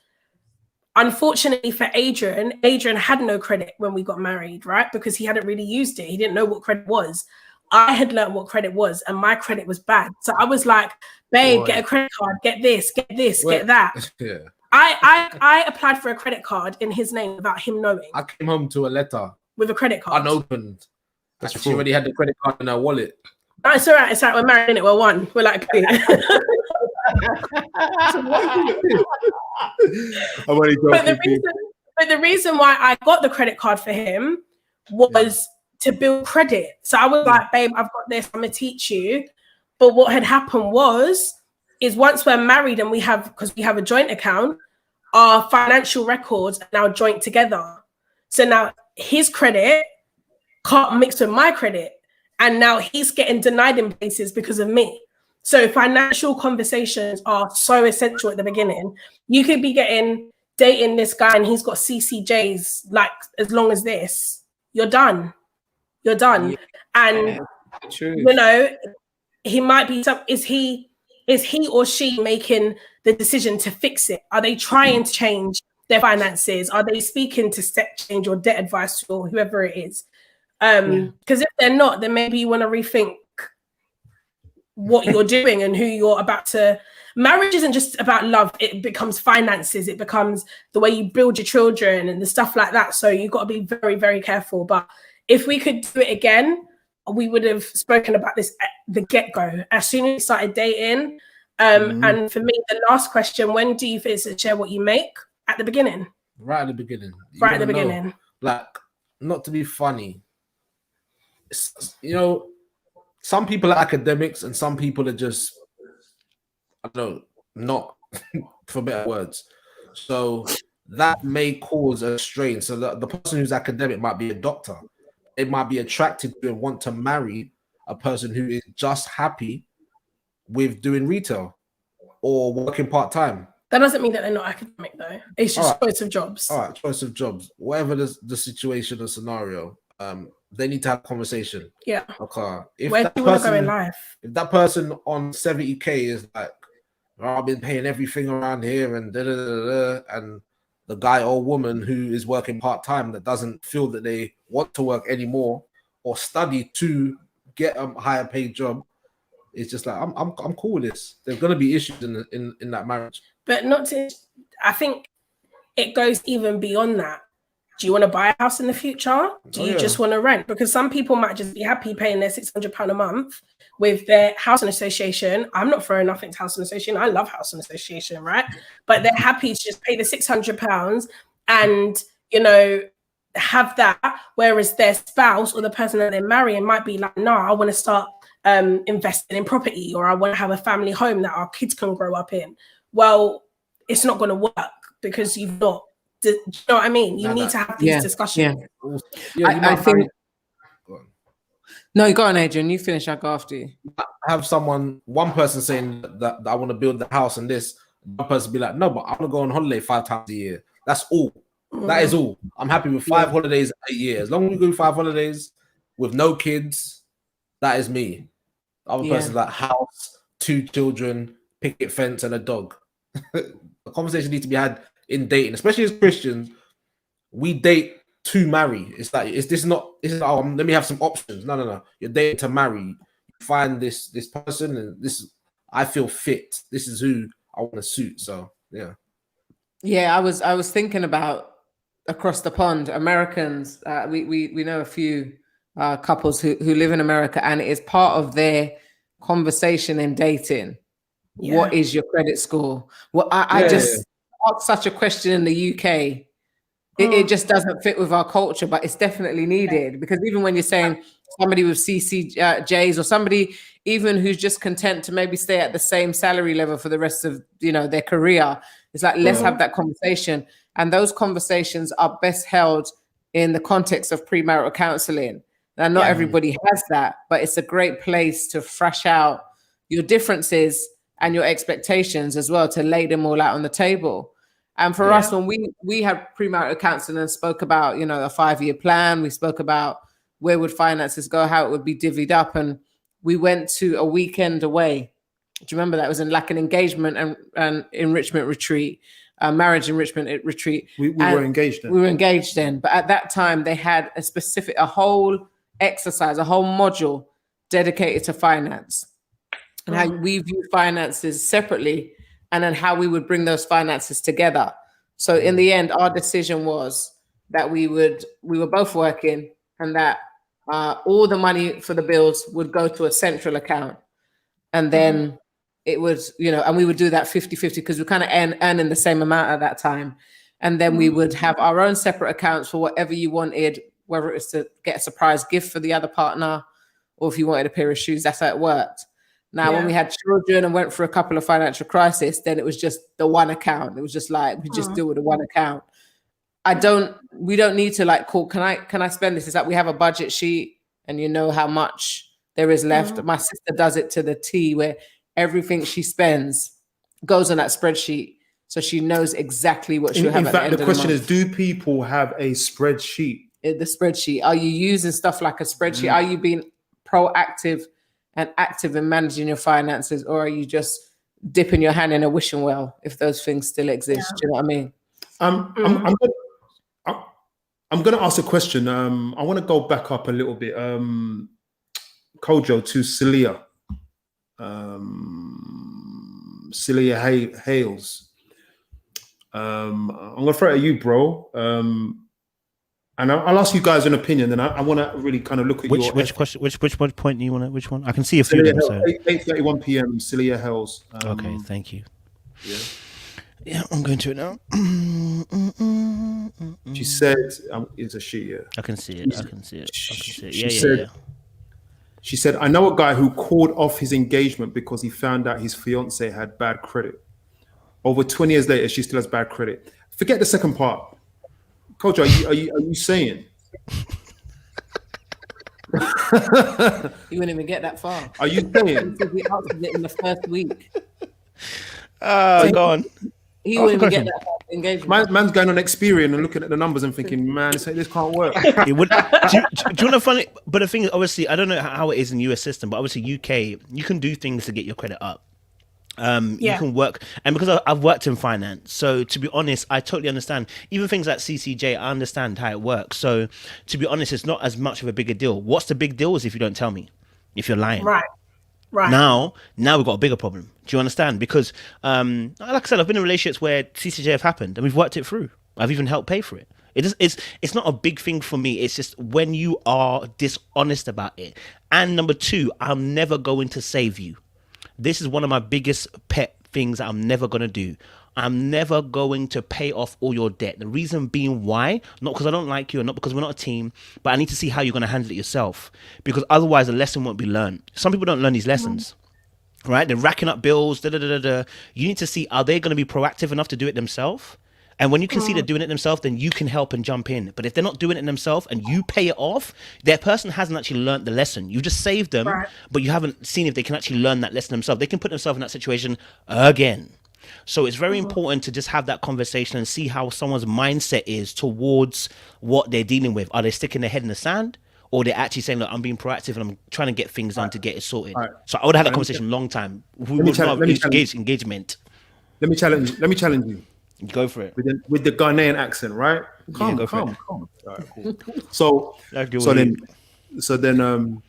unfortunately for Adrian had no credit when we got married, right? Because he hadn't really used it. He didn't know what credit was. I had learned what credit was, and my credit was bad. So I was like, babe, get a credit card, get this, get that. Yeah. I applied for a credit card in his name without him knowing. I came home to a letter with a credit card unopened. She already had the credit card in her wallet. No, it's all right. It's all right. We're married, innit? We're one. We're like, but the reason why I got the credit card for him was to build credit. So I was like, babe, I've got this. I'm gonna teach you. But what had happened is once we're married and because we have a joint account, our financial records are now joint together. So now his credit can't mix with my credit. And now he's getting denied in places because of me. So financial conversations are so essential at the beginning. You could be dating this guy and he's got CCJs like as long as this. You're done. You're done. Yeah. And you know, he might be is he or she making the decision to fix it? Are they trying to change their finances? Are they speaking to step change or debt advice or whoever it is? Because if they're not, then maybe you want to rethink what you're doing and who you're about to. Marriage isn't just about love. It becomes finances. It becomes the way you build your children and the stuff like that. So you've got to be very, very careful. But if we could do it again, we would have spoken about this at the get-go as soon as we started dating. And for me, the last question, when do you feel to share what you make? At the beginning. Right at the beginning. Right at the beginning. Like, not to be funny. You know, some people are academics and some people are just, I don't know, not for better words. So that may cause a strain. So the person who's academic might be a doctor. It might be attracted to and want to marry a person who is just happy with doing retail or working part-time. That doesn't mean that they're not academic though. It's just choice of jobs. All right, choice of jobs. Whatever the situation or scenario, they need to have a conversation. Yeah. Okay. Where do you want to go in life? If that person on 70K is like, oh, I've been paying everything around here and and the guy or woman who is working part-time that doesn't feel that they want to work anymore or study to get a higher paid job, it's just like I'm cool with this. There's gonna be issues in that marriage. But I think it goes even beyond that. Do you want to buy a house in the future? Do you just want to rent? Because some people might just be happy paying their £600 a month with their housing association. I'm not throwing nothing to housing association. I love housing association, right? But they're happy to just pay the £600 and, you know, have that. Whereas their spouse or the person that they're marrying might be like, no, I want to start investing in property, or I want to have a family home that our kids can grow up in. Well, it's not going to work because you've not. Do you know what I mean? You need to have these discussions. I think. No, go on, Adrian. You finish. I'll go after you. I have one person saying that I want to build the house and this. One person be like, no, but I want to go on holiday 5 times a year. That's all. That is all. I'm happy with 5 holidays a year. As long as we go 5 holidays with no kids, that is me. The other person's like house, 2 children, picket fence, and a dog. The conversation needs to be had in dating, especially as Christians. We date to marry. It's like let me have some options. No. You're dating to marry. You find this person, and I feel fit. This is who I want to suit. So yeah. I was thinking about across the pond, Americans. We know a few couples who live in America, and it is part of their conversation in dating. Yeah. What is your credit score? Well, I just asked such a question in the UK. It just doesn't fit with our culture, but it's definitely needed, because even when you're saying somebody with CCJs or somebody even who's just content to maybe stay at the same salary level for the rest of their career, it's like, let's have that conversation. And those conversations are best held in the context of premarital counseling. Now, not everybody has that, but it's a great place to thrash out your differences and your expectations as well, to lay them all out on the table. And for us, when we had premarital counseling and spoke about, a 5-year plan, we spoke about where would finances go, how it would be divvied up. And we went to a weekend away. Do you remember that? It was in like an engagement and enrichment retreat, marriage enrichment retreat. We were engaged then. We were engaged then. But at that time, they had a whole exercise, a whole module dedicated to finance and how we view finances separately, and then how we would bring those finances together. So in the end, our decision was that we were both working, and that all the money for the bills would go to a central account. And then it was, and we would do that 50-50, because we kind of earning the same amount at that time. And then we would have our own separate accounts for whatever you wanted, whether it was to get a surprise gift for the other partner, or if you wanted a pair of shoes. That's how it worked. Now, when we had children and went through a couple of financial crises, then it was just the one account. It was just like, we just deal with the one account. We don't need to like call, can I spend this? It's like we have a budget sheet and you know how much there is left. My sister does it to the T, where everything she spends goes on that spreadsheet. So she knows exactly what she'll have at the end of the month. In fact, the question is, do people have a spreadsheet? The spreadsheet. Are you using stuff like a spreadsheet? Are you being proactive and active in managing your finances, or are you just dipping your hand in a wishing well, if those things still exist? Do you know what I mean? I'm going to ask a question. I want to go back up a little bit. Kojo, to Celia. Celia Hales. I'm going to throw it at you, bro. And I'll ask you guys an opinion, and I want to really kind of look at which question, which point do you want to? Which one? I can see a few of them. So 8:31 p.m. Celia Hales. Okay, thank you. Yeah, I'm going to it now. She said, "It's a she." Yeah, I can see it. I can see it. She said, "I know a guy who called off his engagement because he found out his fiance had bad credit. Over 20 years later, she still has bad credit." Forget the second part. Coach, are you saying? You wouldn't even get that far. Are you saying? He answered it in the first week. Go on. He wouldn't even get that far engagement. Man's going on Experian and looking at the numbers and thinking, man, this can't work. It would. Do you want to find it? But the thing is, obviously, I don't know how it is in the US system, but obviously UK, you can do things to get your credit up. You can work, and because I've worked in finance, so to be honest, I totally understand. Even things like CCJ, I understand how it works. So to be honest, it's not as much of a bigger deal. What's the big deal is if you don't tell me, if you're lying. Right. Now we've got a bigger problem. Do you understand? Because like I said, I've been in relationships where CCJ have happened, and we've worked it through. I've even helped pay for it. It's not a big thing for me. It's just when you are dishonest about it. And number two, I'm never going to save you. This is one of my biggest pet things that I'm never going to do. I'm never going to pay off all your debt. The reason being why, not because I don't like you, or not because we're not a team, but I need to see how you're going to handle it yourself. Because otherwise the lesson won't be learned. Some people don't learn these lessons, right? They're racking up bills, You need to see, are they going to be proactive enough to do it themselves? And when you can see they're doing it themselves, then you can help and jump in. But if they're not doing it themselves and you pay it off, their person hasn't actually learned the lesson. You just saved them, but you haven't seen if they can actually learn that lesson themselves. They can put themselves in that situation again. So it's very important to just have that conversation and see how someone's mindset is towards what they're dealing with. Are they sticking their head in the sand? Or they're actually saying, look, I'm being proactive and I'm trying to get things done to get it sorted. So I would have had that conversation a long time. Engagement. Let me challenge you. Go for it. With the Ghanaian accent, right? Come. All right, cool. So then,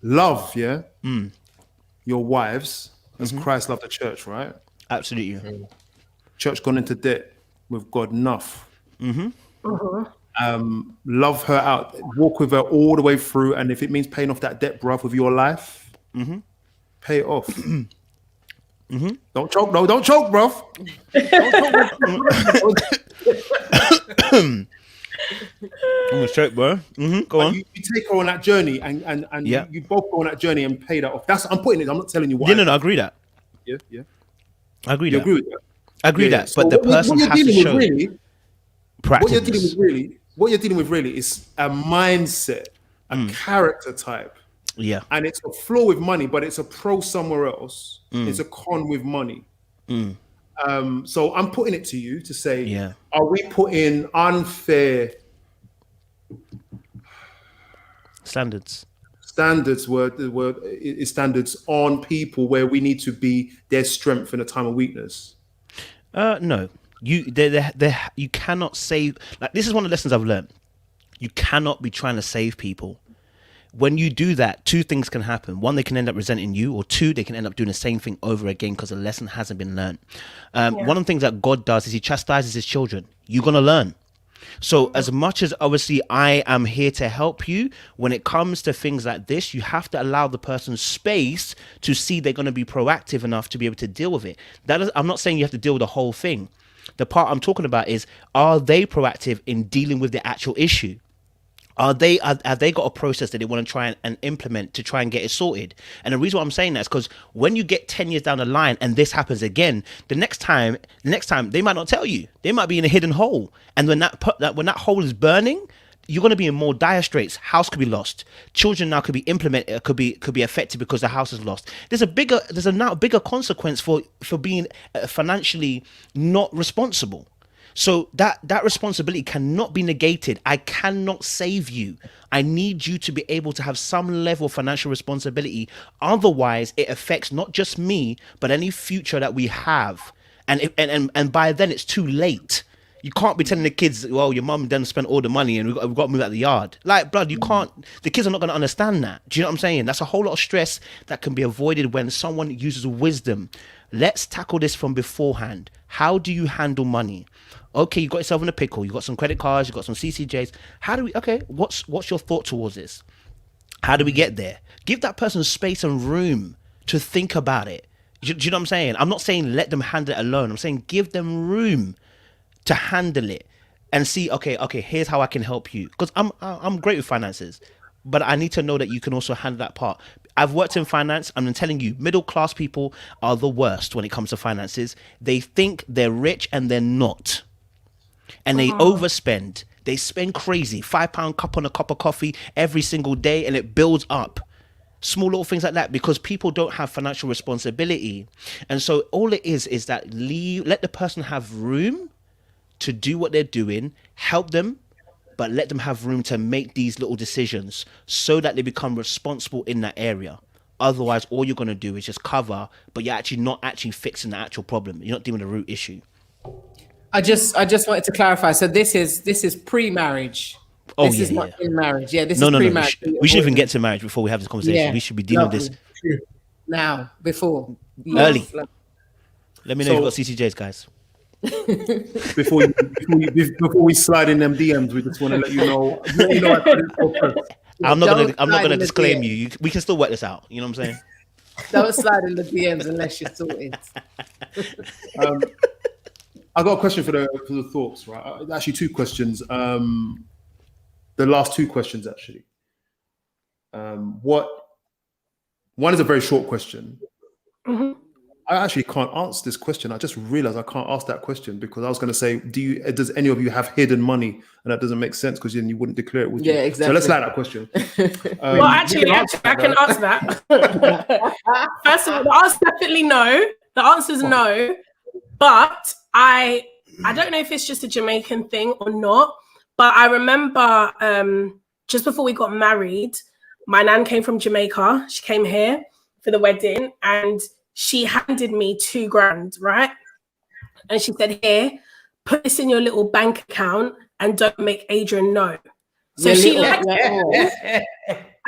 love, yeah? Your wives as Christ loved the church, right? Absolutely. Church gone into debt with God enough. Love her out. Walk with her all the way through. And if it means paying off that debt, bruv, with your life, pay it off. Don't choke, no, don't choke, bro. I'm gonna choke, bro. Go on. You take her on that journey, and you both go on that journey and pay that off. I'm putting it. I'm not telling you what. No, I agree that. Yeah. I agree You that. agree with that? I agree that. So But the what person you're has to dealing show with really, what you're dealing proactiveness. with really, what you're dealing with really is a mindset, a character type. Yeah. And it's a flaw with money, but it's a pro somewhere else. It's a con with money. So I'm putting it to you to say, are we putting unfair Standards on people where we need to be their strength in a time of weakness? No. You cannot save. Like, this is one of the lessons I've learned. You cannot be trying to save people. When you do that, two things can happen. One, they can end up resenting you, or two, they can end up doing the same thing over again because the lesson hasn't been learned. One of the things that God does is he chastises his children. You're going to learn. So as much as obviously I am here to help you, when it comes to things like this, you have to allow the person space to see they're going to be proactive enough to be able to deal with it. I'm not saying you have to deal with the whole thing. The part I'm talking about is, are they proactive in dealing with the actual issue? Have they got a process that they want to try and implement to try and get it sorted? And the reason why I'm saying that is because when you get 10 years down the line and this happens again, the next time they might not tell you. They might be in a hidden hole. And when that hole is burning, you're going to be in more dire straits. House could be lost. Children now could be could be affected because the house is lost. There's a now bigger consequence for being financially not responsible. So that responsibility cannot be negated. I cannot save you. I need you to be able to have some level of financial responsibility. Otherwise, it affects not just me, but any future that we have. And by then, it's too late. You can't be telling the kids, well, your mum done spent all the money and we've got to move out of the yard. Like, blood, you can't. The kids are not going to understand that. Do you know what I'm saying? That's a whole lot of stress that can be avoided when someone uses wisdom. Let's tackle this from beforehand. How do you handle money? Okay, you got yourself in a pickle. You got some credit cards. You got some CCJs. What's your thought towards this? How do we get there? Give that person space and room to think about it. Do you know what I'm saying? I'm not saying let them handle it alone. I'm saying give them room to handle it and see, okay, here's how I can help you. Because I'm great with finances, but I need to know that you can also handle that part. I've worked in finance. I'm telling you, middle class people are the worst when it comes to finances. They think they're rich and they're not. And they overspend. They spend crazy. £5 cup on a cup of coffee every single day, and it builds up. Small little things like that, because people don't have financial responsibility. And so all it is that let the person have room to do what they're doing, help them, but let them have room to make these little decisions so that they become responsible in that area. Otherwise, all you're going to do is just cover, but you're actually not actually fixing the actual problem. You're not dealing with the root issue. I just wanted to clarify. So this is pre-marriage. This is not in marriage. Yeah, this is pre-marriage. No. We shouldn't even get to marriage before we have this conversation. Yeah. We should be dealing with this now, before. Early. Let me know if you've got CCJs, guys. before we slide in them DMs, we just want to let you know. I'm not gonna disclaim you. We can still work this out. You know what I'm saying? Don't slide in the DMs unless you're sorted. I got a question for the Thorpes, right? Actually, two questions. The last two questions, actually. One is a very short question. Mm-hmm. I actually can't answer this question. I just realized I can't ask that question because I was going to say, does any of you have hidden money? And that doesn't make sense because then you wouldn't declare it, would you? Yeah, exactly. So let's like that question. Well, actually, I can answer that. First of all, the answer is definitely no. The answer is no. But I don't know if it's just a Jamaican thing or not. But I remember just before we got married, my nan came from Jamaica. She came here for the wedding and she handed me $2,000, right? And she said, here, put this in your little bank account and don't make Adrian know. So she liked it.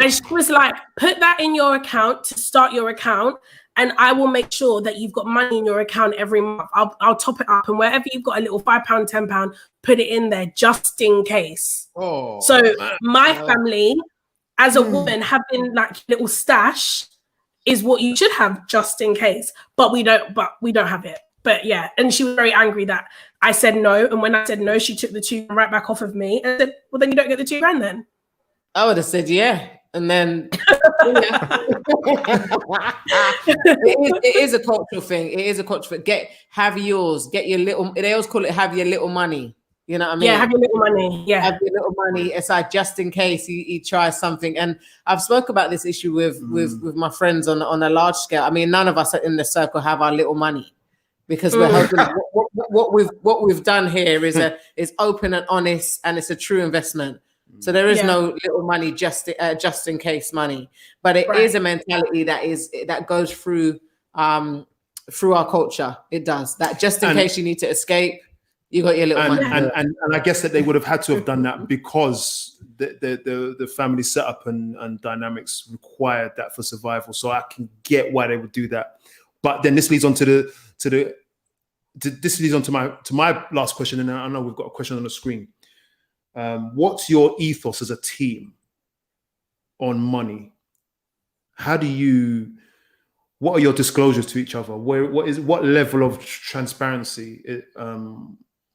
And she was like, put that in your account to start your account and I will make sure that you've got money in your account every month. I'll top it up and wherever you've got a little £5, £10, put it in there just in case. So my family, as a woman, having like little stash is what you should have just in case. But we don't have it. But yeah, and she was very angry that I said no. And when I said no, she took the £2 right back off of me and said, well, then you don't get the £2 then. I would have said yeah. And then it is a cultural thing. It is a cultural thing. Have yours. Get your little. They always call it have your little money. You know what I mean? Yeah, have your little money. Yeah, have your little money. It's like just in case he tries something. And I've spoke about this issue with my friends on a large scale. I mean, none of us in the circle have our little money because we're hoping what we've done here is open and honest, and it's a true investment. So there is no little money just in case money, but it is a mentality that goes through our culture. It does that just in case you need to escape, you got your little money. And I guess that they would have had to have done that because the family setup and dynamics required that for survival. So I can get why they would do that. But then this leads on to my last question, and I know we've got a question on the screen. What's your ethos as a team on money? What are your disclosures to each other? What level of transparency?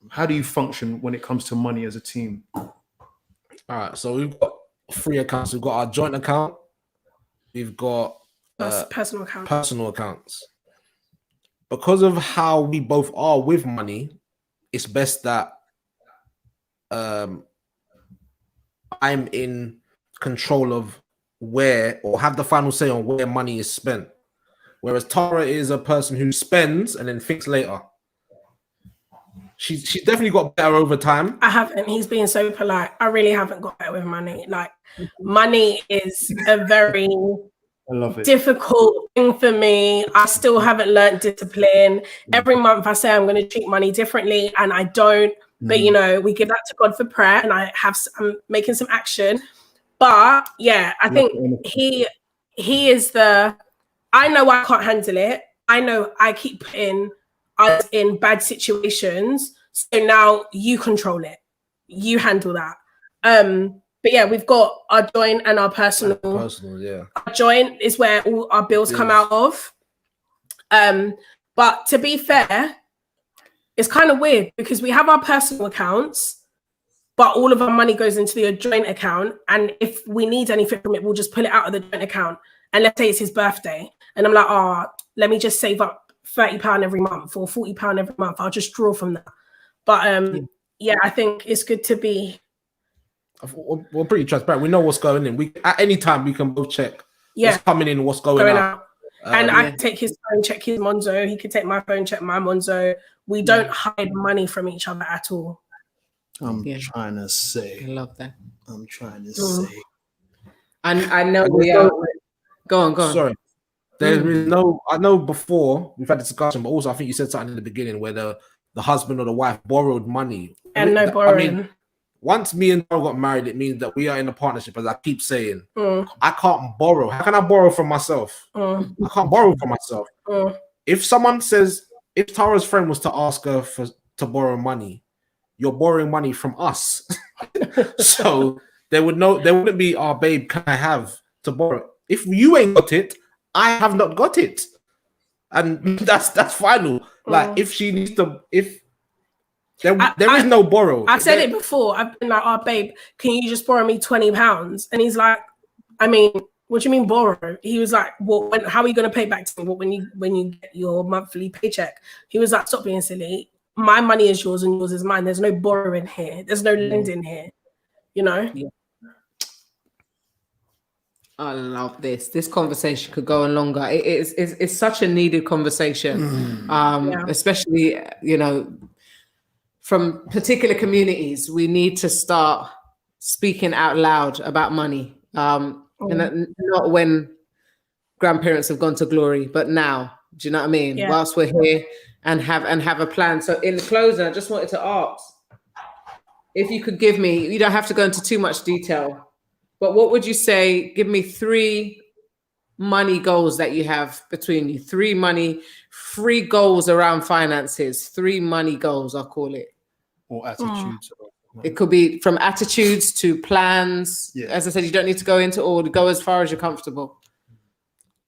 How do you function when it comes to money as a team? All right, so we've got 3 accounts. We've got our joint account. We've got personal accounts. Because of how we both are with money, it's best that I'm in control of where, or have the final say on where money is spent. Whereas Tara is a person who spends and then thinks later. She's definitely got better over time. I haven't. He's being so polite. I really haven't got better with money. Like, money is a very difficult thing for me. I still haven't learned discipline. Every month I say I'm going to treat money differently, and I don't. But we give that to God for prayer, and I'm making some action. But yeah, I think he is I know I can't handle it. I know I keep putting us in bad situations. So now you control it. You handle that. But yeah, we've got our joint and our personal. Yeah. Our joint is where all our bills come out of. But to be fair, it's kind of weird because we have our personal accounts, but all of our money goes into the joint account. And if we need anything from it, we'll just pull it out of the joint account. And let's say it's his birthday. And I'm like, let me just save up £30 every month or £40 every month. I'll just draw from that. But yeah, I think it's good to be. We're pretty transparent. We know what's going in. At any time we can both check what's coming in, what's going out. And I can take his phone, check his Monzo. He can take my phone, check my Monzo. We don't hide money from each other at all. I'm trying to say. I love that. I'm trying to say. And I know we are. Go on. Sorry. There is no. I know before we've had a discussion, but also I think you said something in the beginning where the husband or the wife borrowed money. And no borrowing. I mean, once me and Dara got married, it means that we are in a partnership, as I keep saying. I can't borrow. How can I borrow from myself? I can't borrow from myself. If someone says, if Tara's friend was to ask her to borrow money, you're borrowing money from us. So there wouldn't be, babe, can I have to borrow? If you ain't got it, I have not got it. And that's final. Like, if she needs to, if there is no borrow. I've said it before. I've been like, babe, can you just borrow me £20? And he's like, I mean, what do you mean borrow? He was like, well, how are you going to pay back to me? Well, when you get your monthly paycheck? He was like, stop being silly. My money is yours and yours is mine. There's no borrowing here. There's no lending here. Yeah. I love this. This conversation could go on longer. It's such a needed conversation, especially, from particular communities. We need to start speaking out loud about money. And not when grandparents have gone to glory, but now. Do you know what I mean? Yeah. Whilst we're here and have a plan. So in closing, I just wanted to ask if you could give me, you don't have to go into too much detail, but what would you say? Give me 3 money goals that you have between you. 3 goals around finances. 3 money goals, I'll call it. Or attitudes. It could be from attitudes to plans. Yeah. As I said, you don't need to go into or go as far as you're comfortable.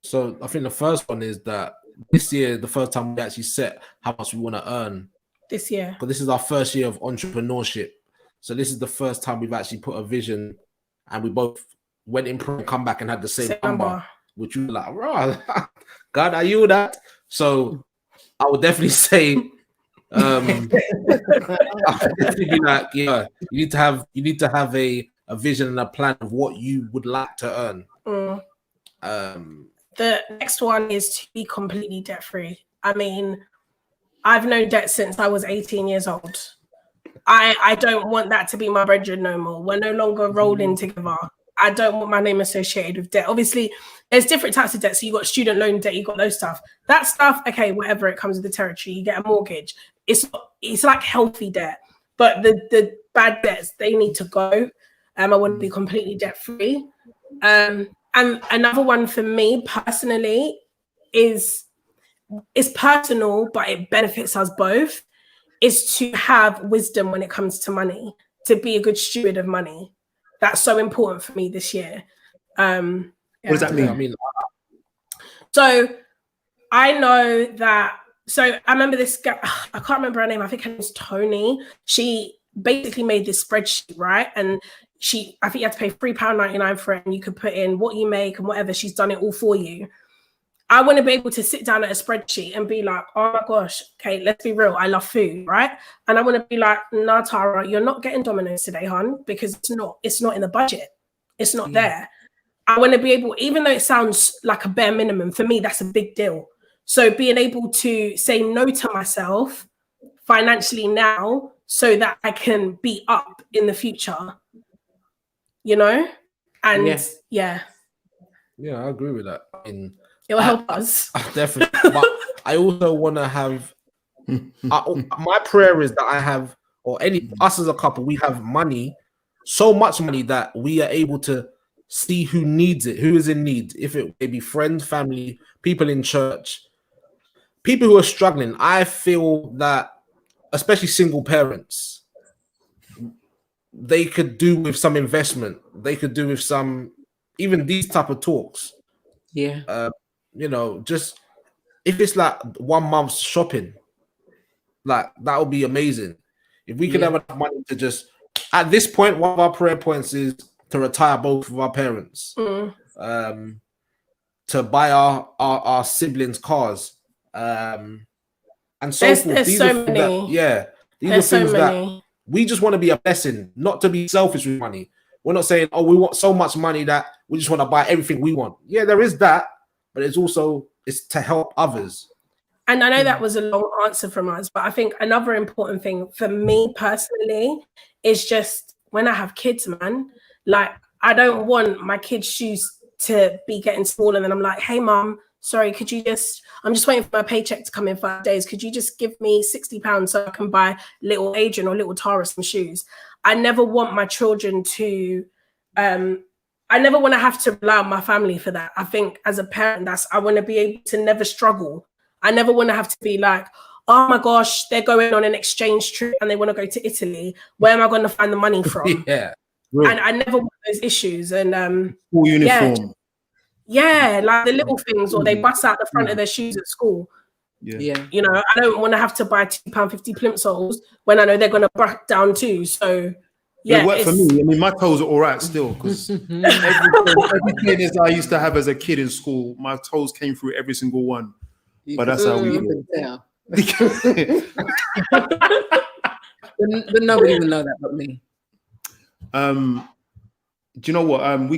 So I think the first one is that this year, the first time we actually set how much we want to earn. This year. Because this is our first year of entrepreneurship. So this is the first time we've actually put a vision, and we both went in and come back and had the same number, which we were like, right, God, are you that? So I would definitely say, I would definitely be like, yeah, you need to have a vision and a plan of what you would like to earn. The next one is to be completely debt free. I mean, I've known debt since I was 18 years old. I don't want that to be my brethren no more. We're no longer rolling together. I don't want my name associated with debt. Obviously, there's different types of debt. So you got student loan debt, you got those stuff. That stuff, okay, whatever, it comes with the territory. You get a mortgage. It's like healthy debt. But the bad debts, they need to go. I want to be completely debt free. And another one for me personally is personal, but it benefits us both, is to have wisdom when it comes to money, to be a good steward of money. That's so important for me this year. What does that mean? I mean, so I know that. So I remember this girl. I can't remember her name. I think her name was Tony. She basically made this spreadsheet, right? And I think you had to pay £3.99 for it, and you could put in what you make and whatever. She's done it all for you. I want to be able to sit down at a spreadsheet and be like, oh my gosh, okay, let's be real. I love food, right? And I want to be like, nah, Tara, you're not getting Domino's today, hon, because it's not in the budget. It's not there. I want to be able, even though it sounds like a bare minimum, for me, that's a big deal. So being able to say no to myself financially now so that I can be up in the future, you know? And yeah, I agree with that. I mean, it will help us. Definitely. But I also want to have, my prayer is that I have, or us as a couple, we have money, so much money that we are able to see who needs it, who is in need. If it may be friends, family, people in church, people who are struggling. I feel that, especially single parents, they could do with some investment. They could do with some, even these type of talks. Yeah. You know, just if it's like 1 month's shopping, like that would be amazing. If we could have enough money to just, at this point, one of our prayer points is to retire both of our parents, to buy our siblings cars, and so forth. There's so many. These are things that we just want to be a blessing, not to be selfish with money. We're not saying, oh, we want so much money that we just want to buy everything we want. Yeah, there is that, but it's to help others. And I know that was a long answer from us, but I think another important thing for me personally is just when I have kids, man, like I don't want my kids' shoes to be getting small and then I'm like, hey, mom, sorry, I'm just waiting for my paycheck to come in 5 days. Could you just give me £60 so I can buy little Adrian or little Tara some shoes? I never want my children to, I never want to have to rely on my family for that. I think as a parent, I want to be able to never struggle. I never want to have to be like, oh my gosh, they're going on an exchange trip and they want to go to Italy. Where am I going to find the money from? And I never want those issues. And full uniform. Yeah, like the little things, or they bust out the front of their shoes at school. Yeah. You know, I don't want to have to buy £2.50 plimsolls when I know they're going to break down too. So, yeah. It worked for me. I mean, my toes are all right still because every tennis I used to have as a kid in school, my toes came through every single one. But that's how we do it. But nobody will know that but me. Do you know what?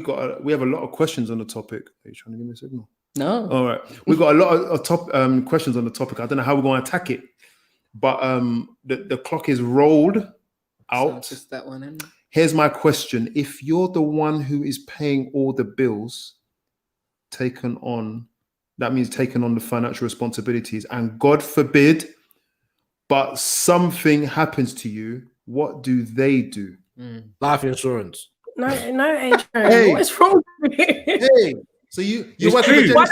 We have a lot of questions on the topic. Are you trying to give me a signal? No. All right. We got a lot of questions on the topic. I don't know how we're going to attack it, but the clock is rolled out. So just that one. Isn't it? Here's my question: if you're the one who is paying all the bills, that means taking on the financial responsibilities, and God forbid, but something happens to you, what do they do? Life insurance. No, Adrian. Hey. What is wrong with you? Hey, so you work with Why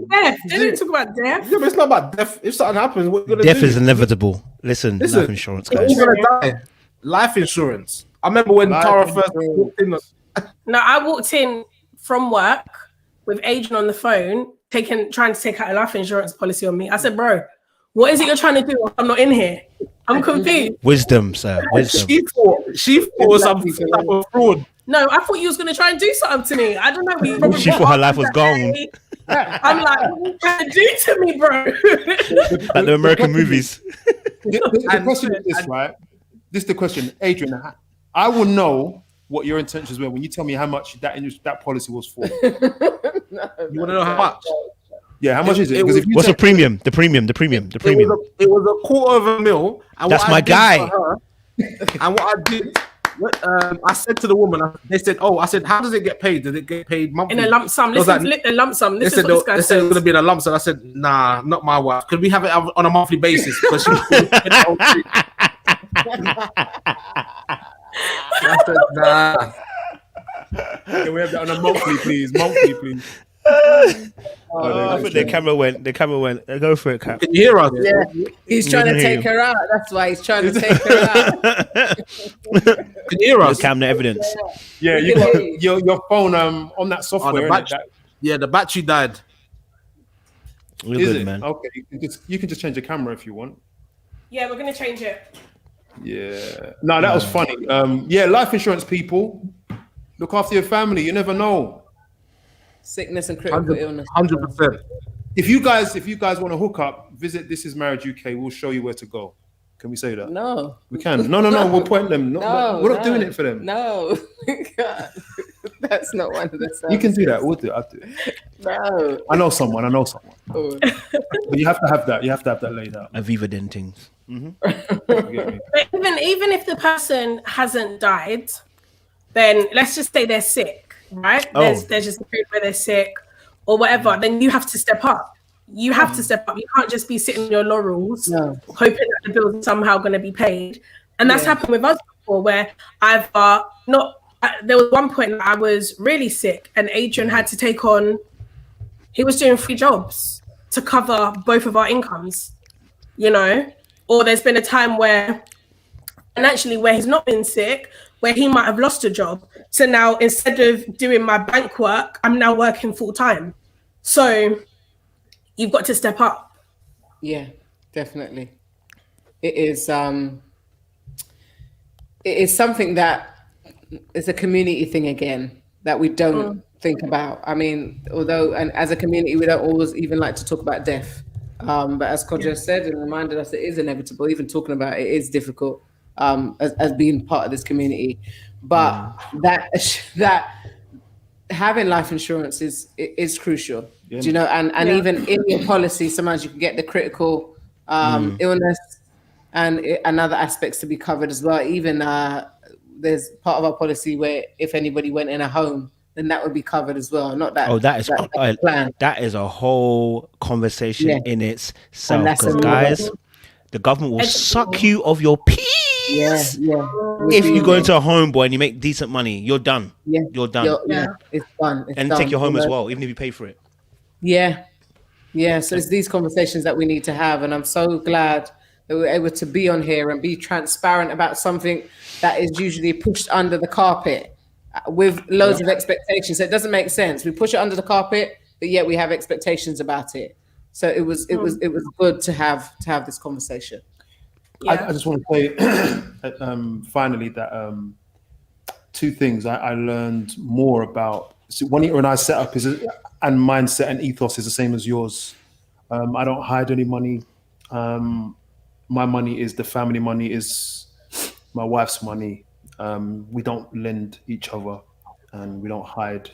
death? They didn't talk about death. Yeah, but it's not about death. If something happens, what are you gonna Death do? is inevitable. Listen, life insurance, guys. You're gonna die. Life insurance. I remember when Tara first walked in. No, I walked in from work with Adrian on the phone, trying to take out a life insurance policy on me. I said, bro, what is it you're trying to do? I'm not in here. I'm confused. Wisdom, sir. Wisdom. She thought it was some type of fraud. No, I thought you was going to try and do something to me. I don't know. She thought her life was gone. I'm like, what are you trying to do to me, bro? Like the American movies. The question is this, right? This is the question. Adrian, I will know what your intentions were when you tell me how much that policy was for. You want to know how much? Yeah, how much is it? What's the premium? The premium. It was $250,000. And that's my guy. And what I did, I said to the woman, they said, I said, how does it get paid? Does it get paid monthly? In a lump sum. Listen, a lump sum. This is what this guy They said says. it's going to be in a lump sum. I said, nah, not my wife. Could we have it on a monthly basis? Because she I said, nah. Can we have that on a monthly, please? Monthly, please. I think the camera went. Go for it, Cap. Can you hear us? Yeah, he's trying to take her out. That's why he's trying to take her out. Can you hear us? Camera evidence. Yeah, you got your phone on that software. The battery died. We're Is good, it? man. Okay, you can just change the camera if you want. Yeah, we're going to change it. Yeah. No, that was funny. Yeah, life insurance people, look after your family. You never know. Sickness and critical illness. 100%. If you guys want to hook up, visit This Is Marriage UK. We'll show you where to go. Can we say that? No. We can. No. We'll point them. We're not doing it for them. No. God. That's not one of the services. You can do that. We'll do it. I'll do it. No. I know someone. Oh. But you have to have that. You have to have that laid out. Aviva Dentings. But even if the person hasn't died, then let's just say they're sick. Right? There's just a period where they're sick or whatever, then you have to step up. You have to step up. You can't just be sitting on your laurels hoping that the bills are somehow going to be paid. And that's happened with us before, where I've there was one point that I was really sick and Adrian had to take on, he was doing 3 jobs to cover both of our incomes, or there's been a time where financially where he's not been sick, where he might have lost a job. So now instead of doing my bank work, I'm now working full time. So you've got to step up. Yeah, definitely. It is something that is a community thing again that we don't think about. I mean, and as a community, we don't always even like to talk about death. But as Kodjo said and reminded us, it is inevitable. Even talking about it is difficult as being part of this community. But that having life insurance is crucial. Yeah. Do you know? And even in your policy, sometimes you can get the critical illness and other aspects to be covered as well. Even there's part of our policy where if anybody went in a home, then that would be covered as well. Not that. That is a whole conversation in itself. Because guys, the government will suck you of your peas. If you go into a home, boy, and you make decent money, you're done. You're done. It's done. And take your home as well, even if you pay for it. Yeah. So it's these conversations that we need to have, and I'm so glad that we're able to be on here and be transparent about something that is usually pushed under the carpet with loads of expectations. So it doesn't make sense. We push it under the carpet, but yet we have expectations about it. So it was good to have this conversation. I just want to say finally that 2 things I learned more about. So when I set up and mindset and ethos is the same as yours. I don't hide any money. My money is the family money, is my wife's money. We don't lend each other and we don't hide,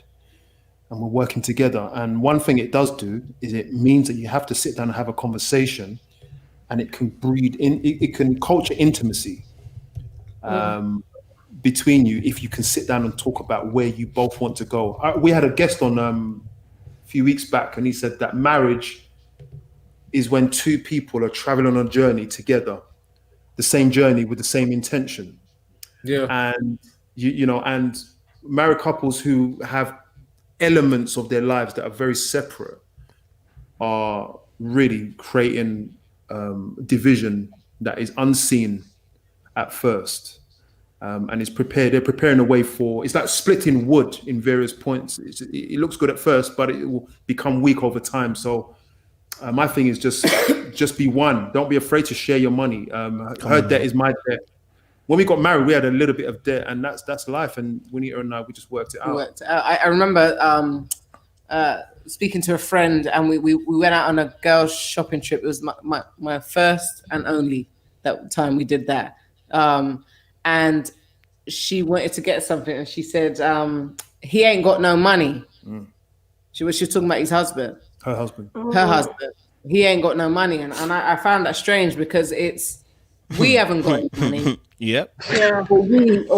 and we're working together. And one thing it does do is it means that you have to sit down and have a conversation, and it can it can culture intimacy between you if you can sit down and talk about where you both want to go. We had a guest on a few weeks back, and he said that marriage is when 2 people are traveling on a journey together, the same journey with the same intention. Yeah. And and married couples who have elements of their lives that are very separate are really creating division that is unseen at first. and it's prepared. They're preparing a way for. It's like splitting wood in various points. It looks good at first, but it will become weak over time. So my thing is just be one. Don't be afraid to share your money. Her debt is my debt. When we got married, we had a little bit of debt, and that's life. And Winnie and I, we just worked it out. I remember speaking to a friend, and we went out on a girls' shopping trip. It was my first and only that time we did that. And she wanted to get something, and she said, he ain't got no money. She was talking about his husband. Her husband. Her husband. He ain't got no money. And I found that strange because we haven't got any money. Yep. Yeah, or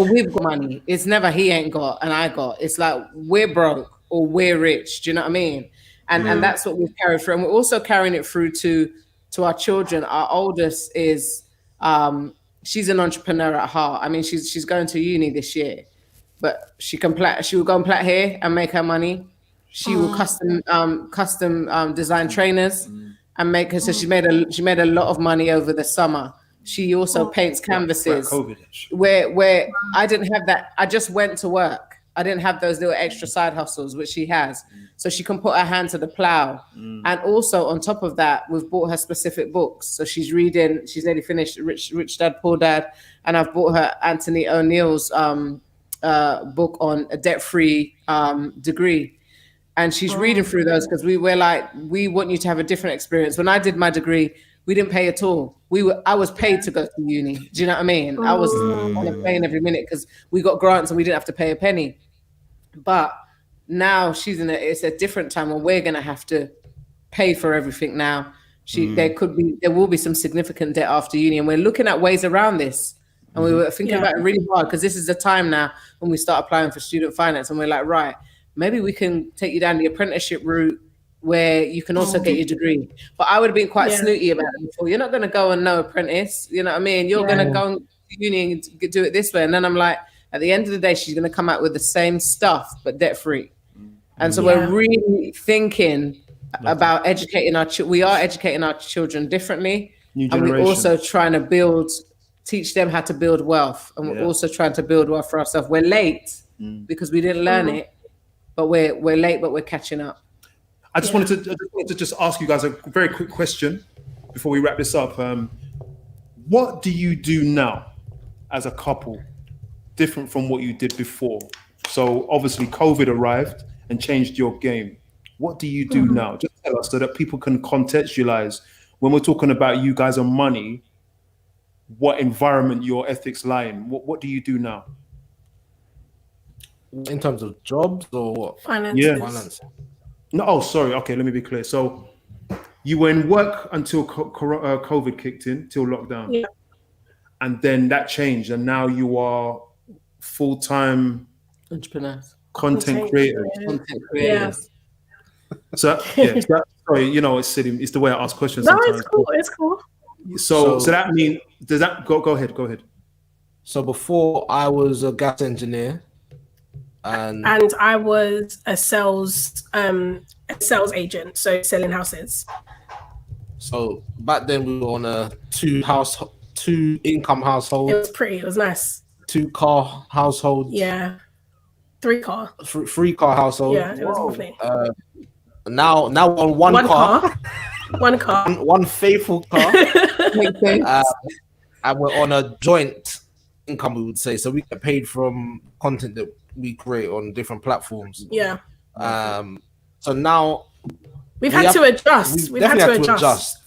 we've got money. It's never he ain't got and I got. It's like we're broke or we're rich. Do you know what I mean? And that's what we've carried through. And we're also carrying it through to our children. Our oldest is she's an entrepreneur at heart. I mean, she's going to uni this year, but she will go and plait hair and make her money. She will custom design trainers and make her. So she made a lot of money over the summer. She also paints canvases. Where I didn't have that. I just went to work. I didn't have those little extra side hustles, which she has. So she can put her hand to the plow. And also on top of that, we've bought her specific books. So she's reading. She's nearly finished Rich Dad Poor Dad, and I've bought her Anthony O'Neill's book on a debt-free degree. And she's reading through those because we were like, we want you to have a different experience. When I did my degree, we didn't pay at all. I was paid to go to uni. Do you know what I mean? I was on a plane every minute because we got grants and we didn't have to pay a penny. But now it's a different time when we're going to have to pay for everything now. There will be some significant debt after uni, and we're looking at ways around this. And we were thinking about it really hard because this is the time now when we start applying for student finance, and we're like, right, maybe we can take you down the apprenticeship route where you can also get your degree. But I would have been quite snooty about it before. You're not going to go and no apprentice. You know what I mean? You're going to go and uni and do it this way. And then I'm like, at the end of the day, she's going to come out with the same stuff, but debt free. And so we're really thinking about educating we are educating our children differently. And we're also trying to teach them how to build wealth. And we're also trying to build wealth for ourselves. We're late because we didn't learn it, but we're late, but we're catching up. I just wanted to ask you guys a very quick question before we wrap this up. What do you do now as a couple different from what you did before? So obviously COVID arrived and changed your game. What do you do now? Just tell us so that people can contextualize when we're talking about you guys and money, what environment your ethics lie in. What do you do now? In terms of jobs or what? Finance. No, oh, sorry. Okay, let me be clear. So you were in work until COVID kicked in, till lockdown. Yeah. And then that changed. And now you are full-time entrepreneurs, content creators. Yeah. So, sorry, you know, it's silly. It's the way I ask questions. No, sometimes. it's cool. So that means, does that, go ahead. So before I was a gas engineer. And I was a sales agent, so selling houses. So back then we were on a two income household. It was nice. 2-car household. Yeah. 3-car. 3-car household. Yeah, it was lovely. Now on one car. One car. One faithful car. And we're on a joint income, we would say. So we get paid from content that we create on different platforms. Yeah. So now we've had to adjust. We've had to adjust.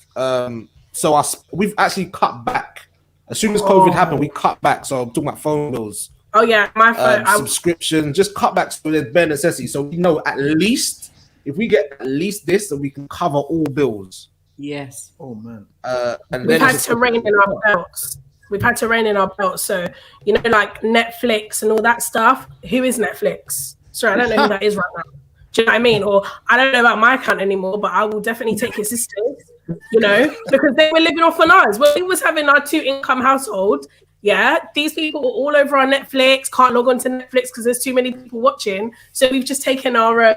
So we've actually cut back. As soon as COVID happened, we cut back. So I'm talking about phone bills. Oh yeah, my phone subscription, just cut back so there's bare necessity. So we know at least if we get at least this, then we can cover all bills. Yes. Oh man. And we've had to rein in our belts. We've had to rein in our belts. So, you know, like Netflix and all that stuff. Who is Netflix? Sorry, I don't know who that is right now. Do you know what I mean? Or I don't know about my account anymore, but I will definitely take his sisters, you know, because they were living off on ours. When we was having our 2-income household, these people were all over our Netflix, can't log on to Netflix because there's too many people watching. So we've just taken our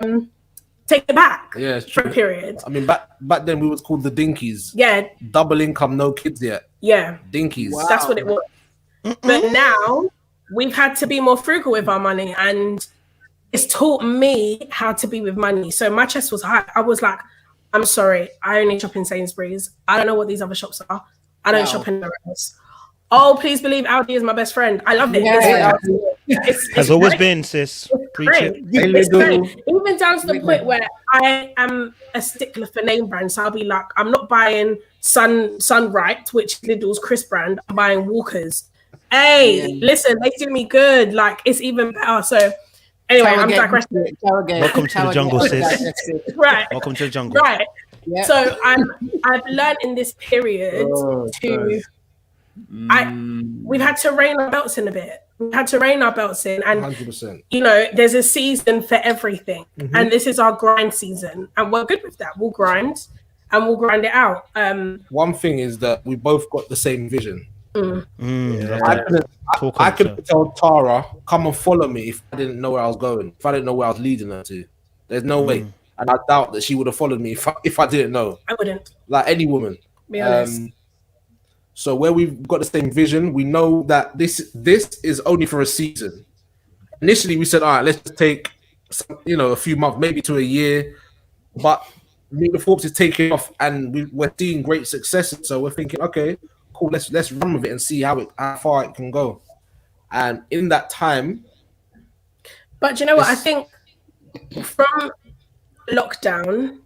take it back for a period. I mean, back then we was called the Dinkies. Yeah. Double income, no kids yet. Yeah. Dinkies. Wow. That's what it was. But now we've had to be more frugal with our money, and it's taught me how to be with money. So my chest was high. I was like, I'm sorry, I only shop in Sainsbury's. I don't know what these other shops are. I don't shop anywhere else. Oh, please believe Aldi is my best friend. I love it. Yeah. Has always been, sis. Preach it. It's great. Even down to the point where I am a stickler for name brands. So I'll be like, I'm not buying Sunright, which is Lidl's crisp brand. I'm buying Walker's. Hey, listen, they do me good. Like, it's even better. So anyway, I'm digressing. Welcome to the jungle, sis. Right. Welcome to the jungle. Right. Yep. So I've learned in this period we've had to rein our belts in a bit. We've had to rein our belts in, and 100%. You know, there's a season for everything, and this is our grind season, and we're good with that. We'll grind, and we'll grind it out. One thing is that we both got the same vision. I couldn't tell Tara, come and follow me if I didn't know where I was going, if I didn't know where I was leading her to. There's no way. And I doubt that she would have followed me if I didn't know. I wouldn't. Like any woman. Be honest. So where we've got the same vision, we know that this is only for a season. Initially, we said, all right, let's take a few months, maybe to a year. But the Thorpes is taking off, and we're seeing great successes. So we're thinking, okay, cool, let's run with it and see how far it can go. And in that time, but do you know what? I think from lockdown,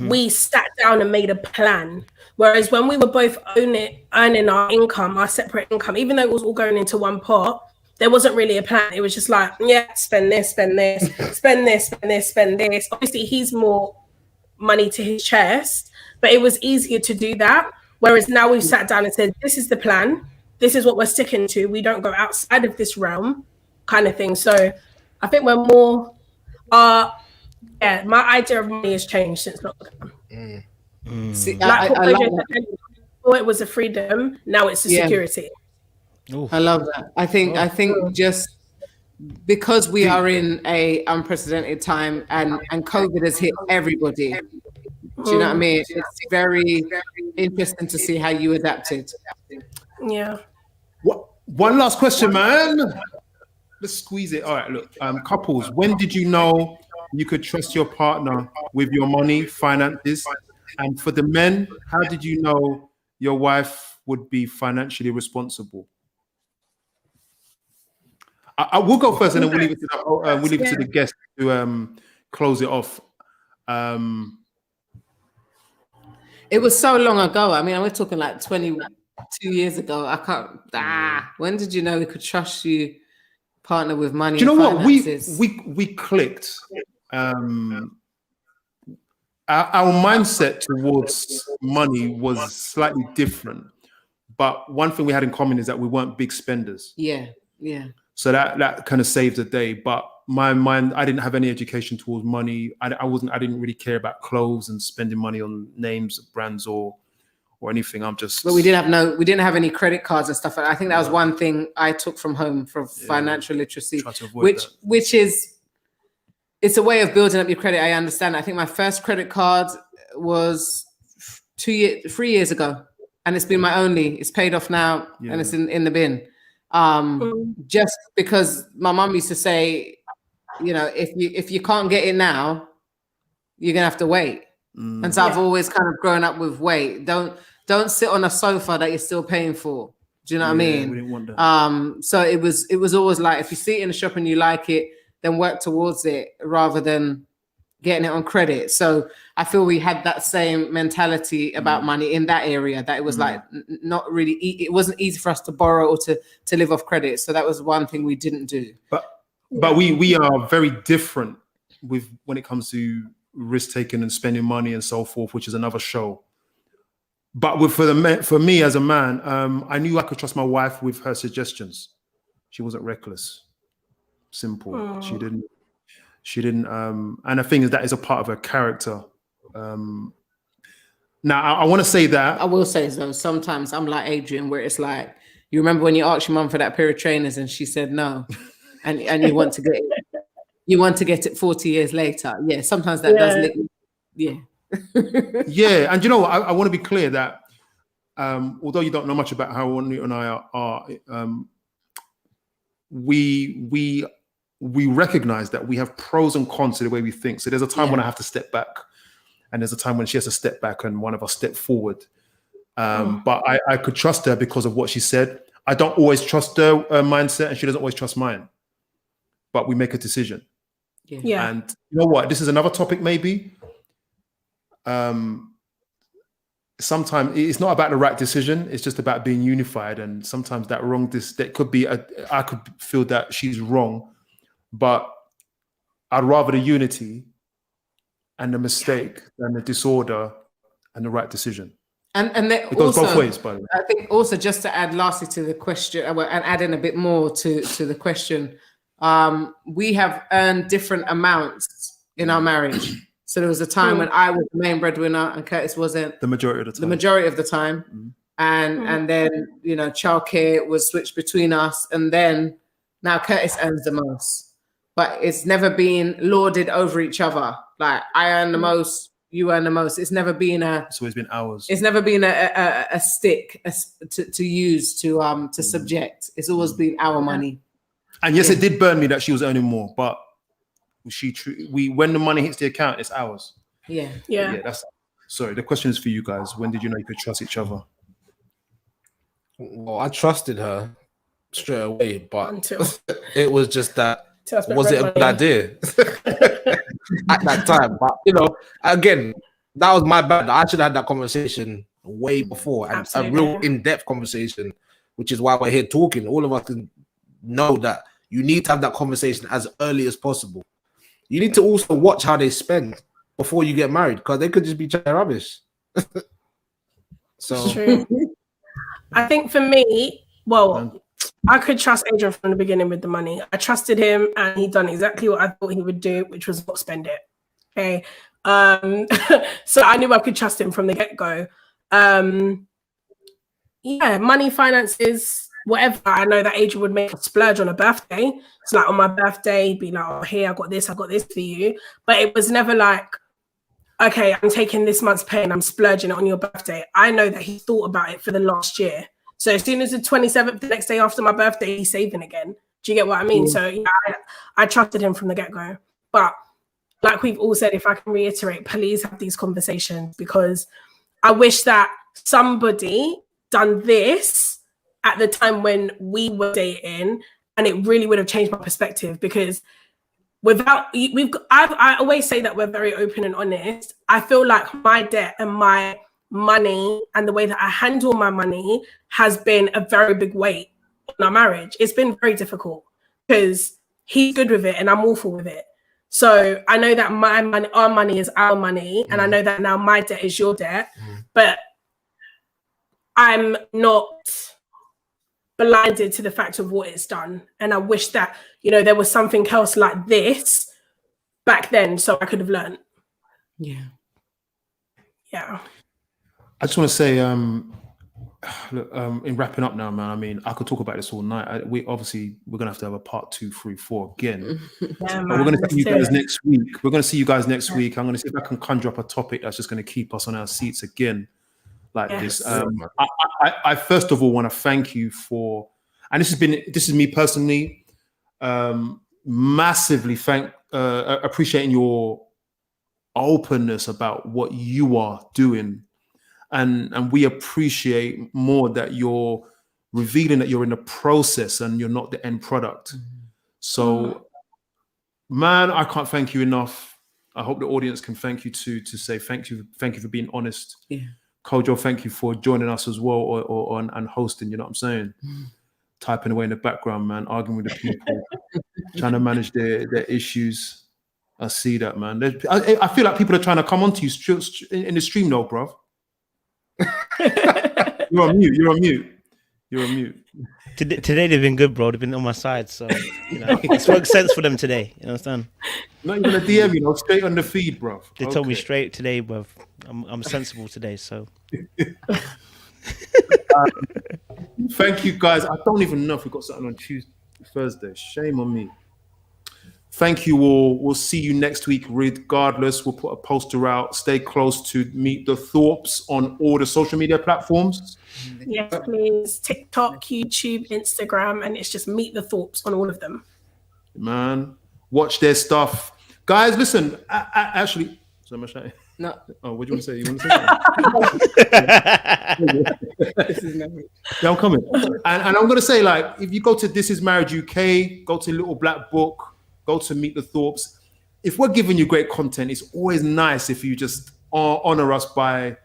we sat down and made a plan. Whereas when we were both earning our income, our separate income, even though it was all going into one pot, there wasn't really a plan. It was just like, yeah, spend this, spend this, spend this, spend this, spend this. Obviously, he's more money to his chest, but it was easier to do that. Whereas now we've sat down and said, this is the plan. This is what we're sticking to. We don't go outside of this realm kind of thing. So I think we're more, my idea of money has changed since lockdown. See, Like I love that. Before it was a freedom, now it's a security. I love that. I think just because we are in a unprecedented time and COVID has hit everybody. Do you know what I mean? It's very interesting to see how you adapted. Yeah. One last question, man. Let's squeeze it. All right, look, couples, when did you know you could trust your partner with your money, finances? And for the men, how did you know your wife would be financially responsible? I will go first, and then we'll leave it to the guest to close it off. It was so long ago. I mean, we're talking like 22 years ago. I can't. When did you know we could trust you, partner with money? Do you know what? Finances? We clicked. Our mindset towards money was slightly different, but one thing we had in common is that we weren't big spenders. Yeah. So that kind of saved the day. But my mind, I didn't have any education towards money. I didn't really care about clothes and spending money on names, brands, or anything. But we didn't have any credit cards and stuff. I think that was one thing I took from home for financial literacy, which is. It's a way of building up your credit. I understand. I think my first credit card was 3 years ago, and it's been my only. It's paid off now, and it's in the bin. Just because my mum used to say, if you can't get it now, you're gonna have to wait. And so I've always kind of grown up with wait. Don't sit on a sofa that you're still paying for. Do you know what I mean? We didn't want that. So it was always like, if you see it in the shop and you like it, then work towards it rather than getting it on credit. So I feel we had that same mentality about money in that area, that it was like not really, it wasn't easy for us to borrow or to live off credit. So that was one thing we didn't do. But we are very different when it comes to risk taking and spending money and so forth, which is another show. But for me as a man, I knew I could trust my wife with her suggestions. She wasn't reckless. Simple. Oh. She didn't and the thing is that is a part of her character. Now I want to say that I will say though, sometimes I'm like Adrian, where it's like, you remember when you asked your mum for that pair of trainers and she said no, and you want to get it 40 years later. Yeah, sometimes that does yeah. And you know what, I want to be clear that although you don't know much about how Newt and I are, we recognize that we have pros and cons to the way we think. So there's a time when I have to step back, and there's a time when she has to step back and one of us step forward. But I could trust her because of what she said. I don't always trust her mindset, and she doesn't always trust mine. But we make a decision. Yeah. And you know what? This is another topic maybe. Sometimes it's not about the right decision. It's just about being unified. And sometimes that that could be, I could feel that she's wrong, but I'd rather the unity and the mistake than the disorder and the right decision. And it goes also, both ways, by the way. I think also just to add lastly to the question, and add in a bit more to the question, we have earned different amounts in our marriage. So there was a time when I was the main breadwinner and Curtis wasn't. The majority of the time. The majority of the time. And then, you know, childcare was switched between us. And then now Curtis earns the most. But it's never been lauded over each other. Like, I earn the most, you earn the most. It's never been it's always been ours. It's never been a stick to use to subject. It's always been our money. And yes, it did burn me that she was earning more, but when the money hits the account, it's ours. Yeah. Sorry, the question is for you guys. When did you know you could trust each other? Well, I trusted her straight away, but it was just that, was it a good idea at that time? But, you know, again, that was my bad. I should have had that conversation way before, and a real in-depth conversation, which is why we're here talking. All of us can know that you need to have that conversation as early as possible. You need to also watch how they spend before you get married, because they could just be chatting rubbish. So true. I think for me, well, I could trust Adrian from the beginning with the money. I trusted him, and he done exactly what I thought he would do, which was not spend it. Okay. So I knew I could trust him from the get-go. Yeah, money, finances, whatever. I know that Adrian would make a splurge on a birthday. So like on my birthday, be like, oh, here, I got this for you. But it was never like, okay, I'm taking this month's pay and I'm splurging it on your birthday. I know that he thought about it for the last year. So as soon as the 27th, the next day after my birthday, he's saving again. Do you get what I mean? So yeah, I trusted him from the get-go. But like we've all said, if I can reiterate, please have these conversations, because I wish that somebody done this at the time when we were dating, and it really would have changed my perspective. Because I always say that we're very open and honest. I feel like my debt and my money and the way that I handle my money has been a very big weight on our marriage. It's been very difficult because he's good with it and I'm awful with it. So I know that my money, our money is our money, and I know that now my debt is your debt, but I'm not blinded to the fact of what it's done. And I wish that, you know, there was something else like this back then so I could have learned. Yeah. I just want to say, look, in wrapping up now, man, I mean, I could talk about this all night. We're going to have a part 2, 3, 4 again. Yeah, we're going to see you guys next week. We're going to see you guys next week. I'm going to see if I can conjure up a topic that's just going to keep us on our seats again like this. I first of all want to thank you for, and this is me personally, massively appreciating your openness about what you are doing. And we appreciate more that you're revealing that you're in the process and you're not the end product. So, man, I can't thank you enough. I hope the audience can thank you too, to say thank you for being honest. Yeah. Kojo, thank you for joining us as well and hosting, you know what I'm saying? Typing away in the background, man, arguing with the people, trying to manage their issues. I see that, man. I feel like people are trying to come onto you in the stream though, bruv. You're on mute. Today they've been good, bro. They've been on my side, so you know, it's worked sense for them today. You understand? Not even a DM, you know, straight on the feed, bro. They told me straight today, bro. I'm sensible today, so. Thank you, guys. I don't even know if we got something on Thursday. Shame on me. Thank you all. We'll see you next week. Regardless, we'll put a poster out. Stay close to Meet the Thorpes on all the social media platforms. Yes, please. TikTok, YouTube, Instagram, and it's just Meet the Thorpes on all of them. Man, watch their stuff. Guys, listen, actually, so much. No. Oh, what do you want to say? You want to say something? Yeah, I'm coming. And I'm going to say, like, if you go to This Is Marriage UK, go to Little Black Book, go to Meet the Thorpes. If we're giving you great content, it's always nice if you just honor us by,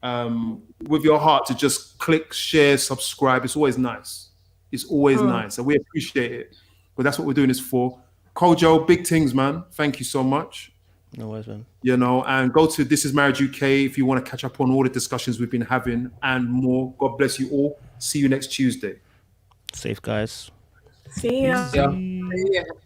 with your heart, to just click, share, subscribe. It's always nice. It's always nice. And we appreciate it. But that's what we're doing this for. Kojo, big things, man. Thank you so much. No worries, man. You know, and go to This Is Marriage UK if you want to catch up on all the discussions we've been having and more. God bless you all. See you next Tuesday. Safe, guys. See ya. Yeah. Yeah.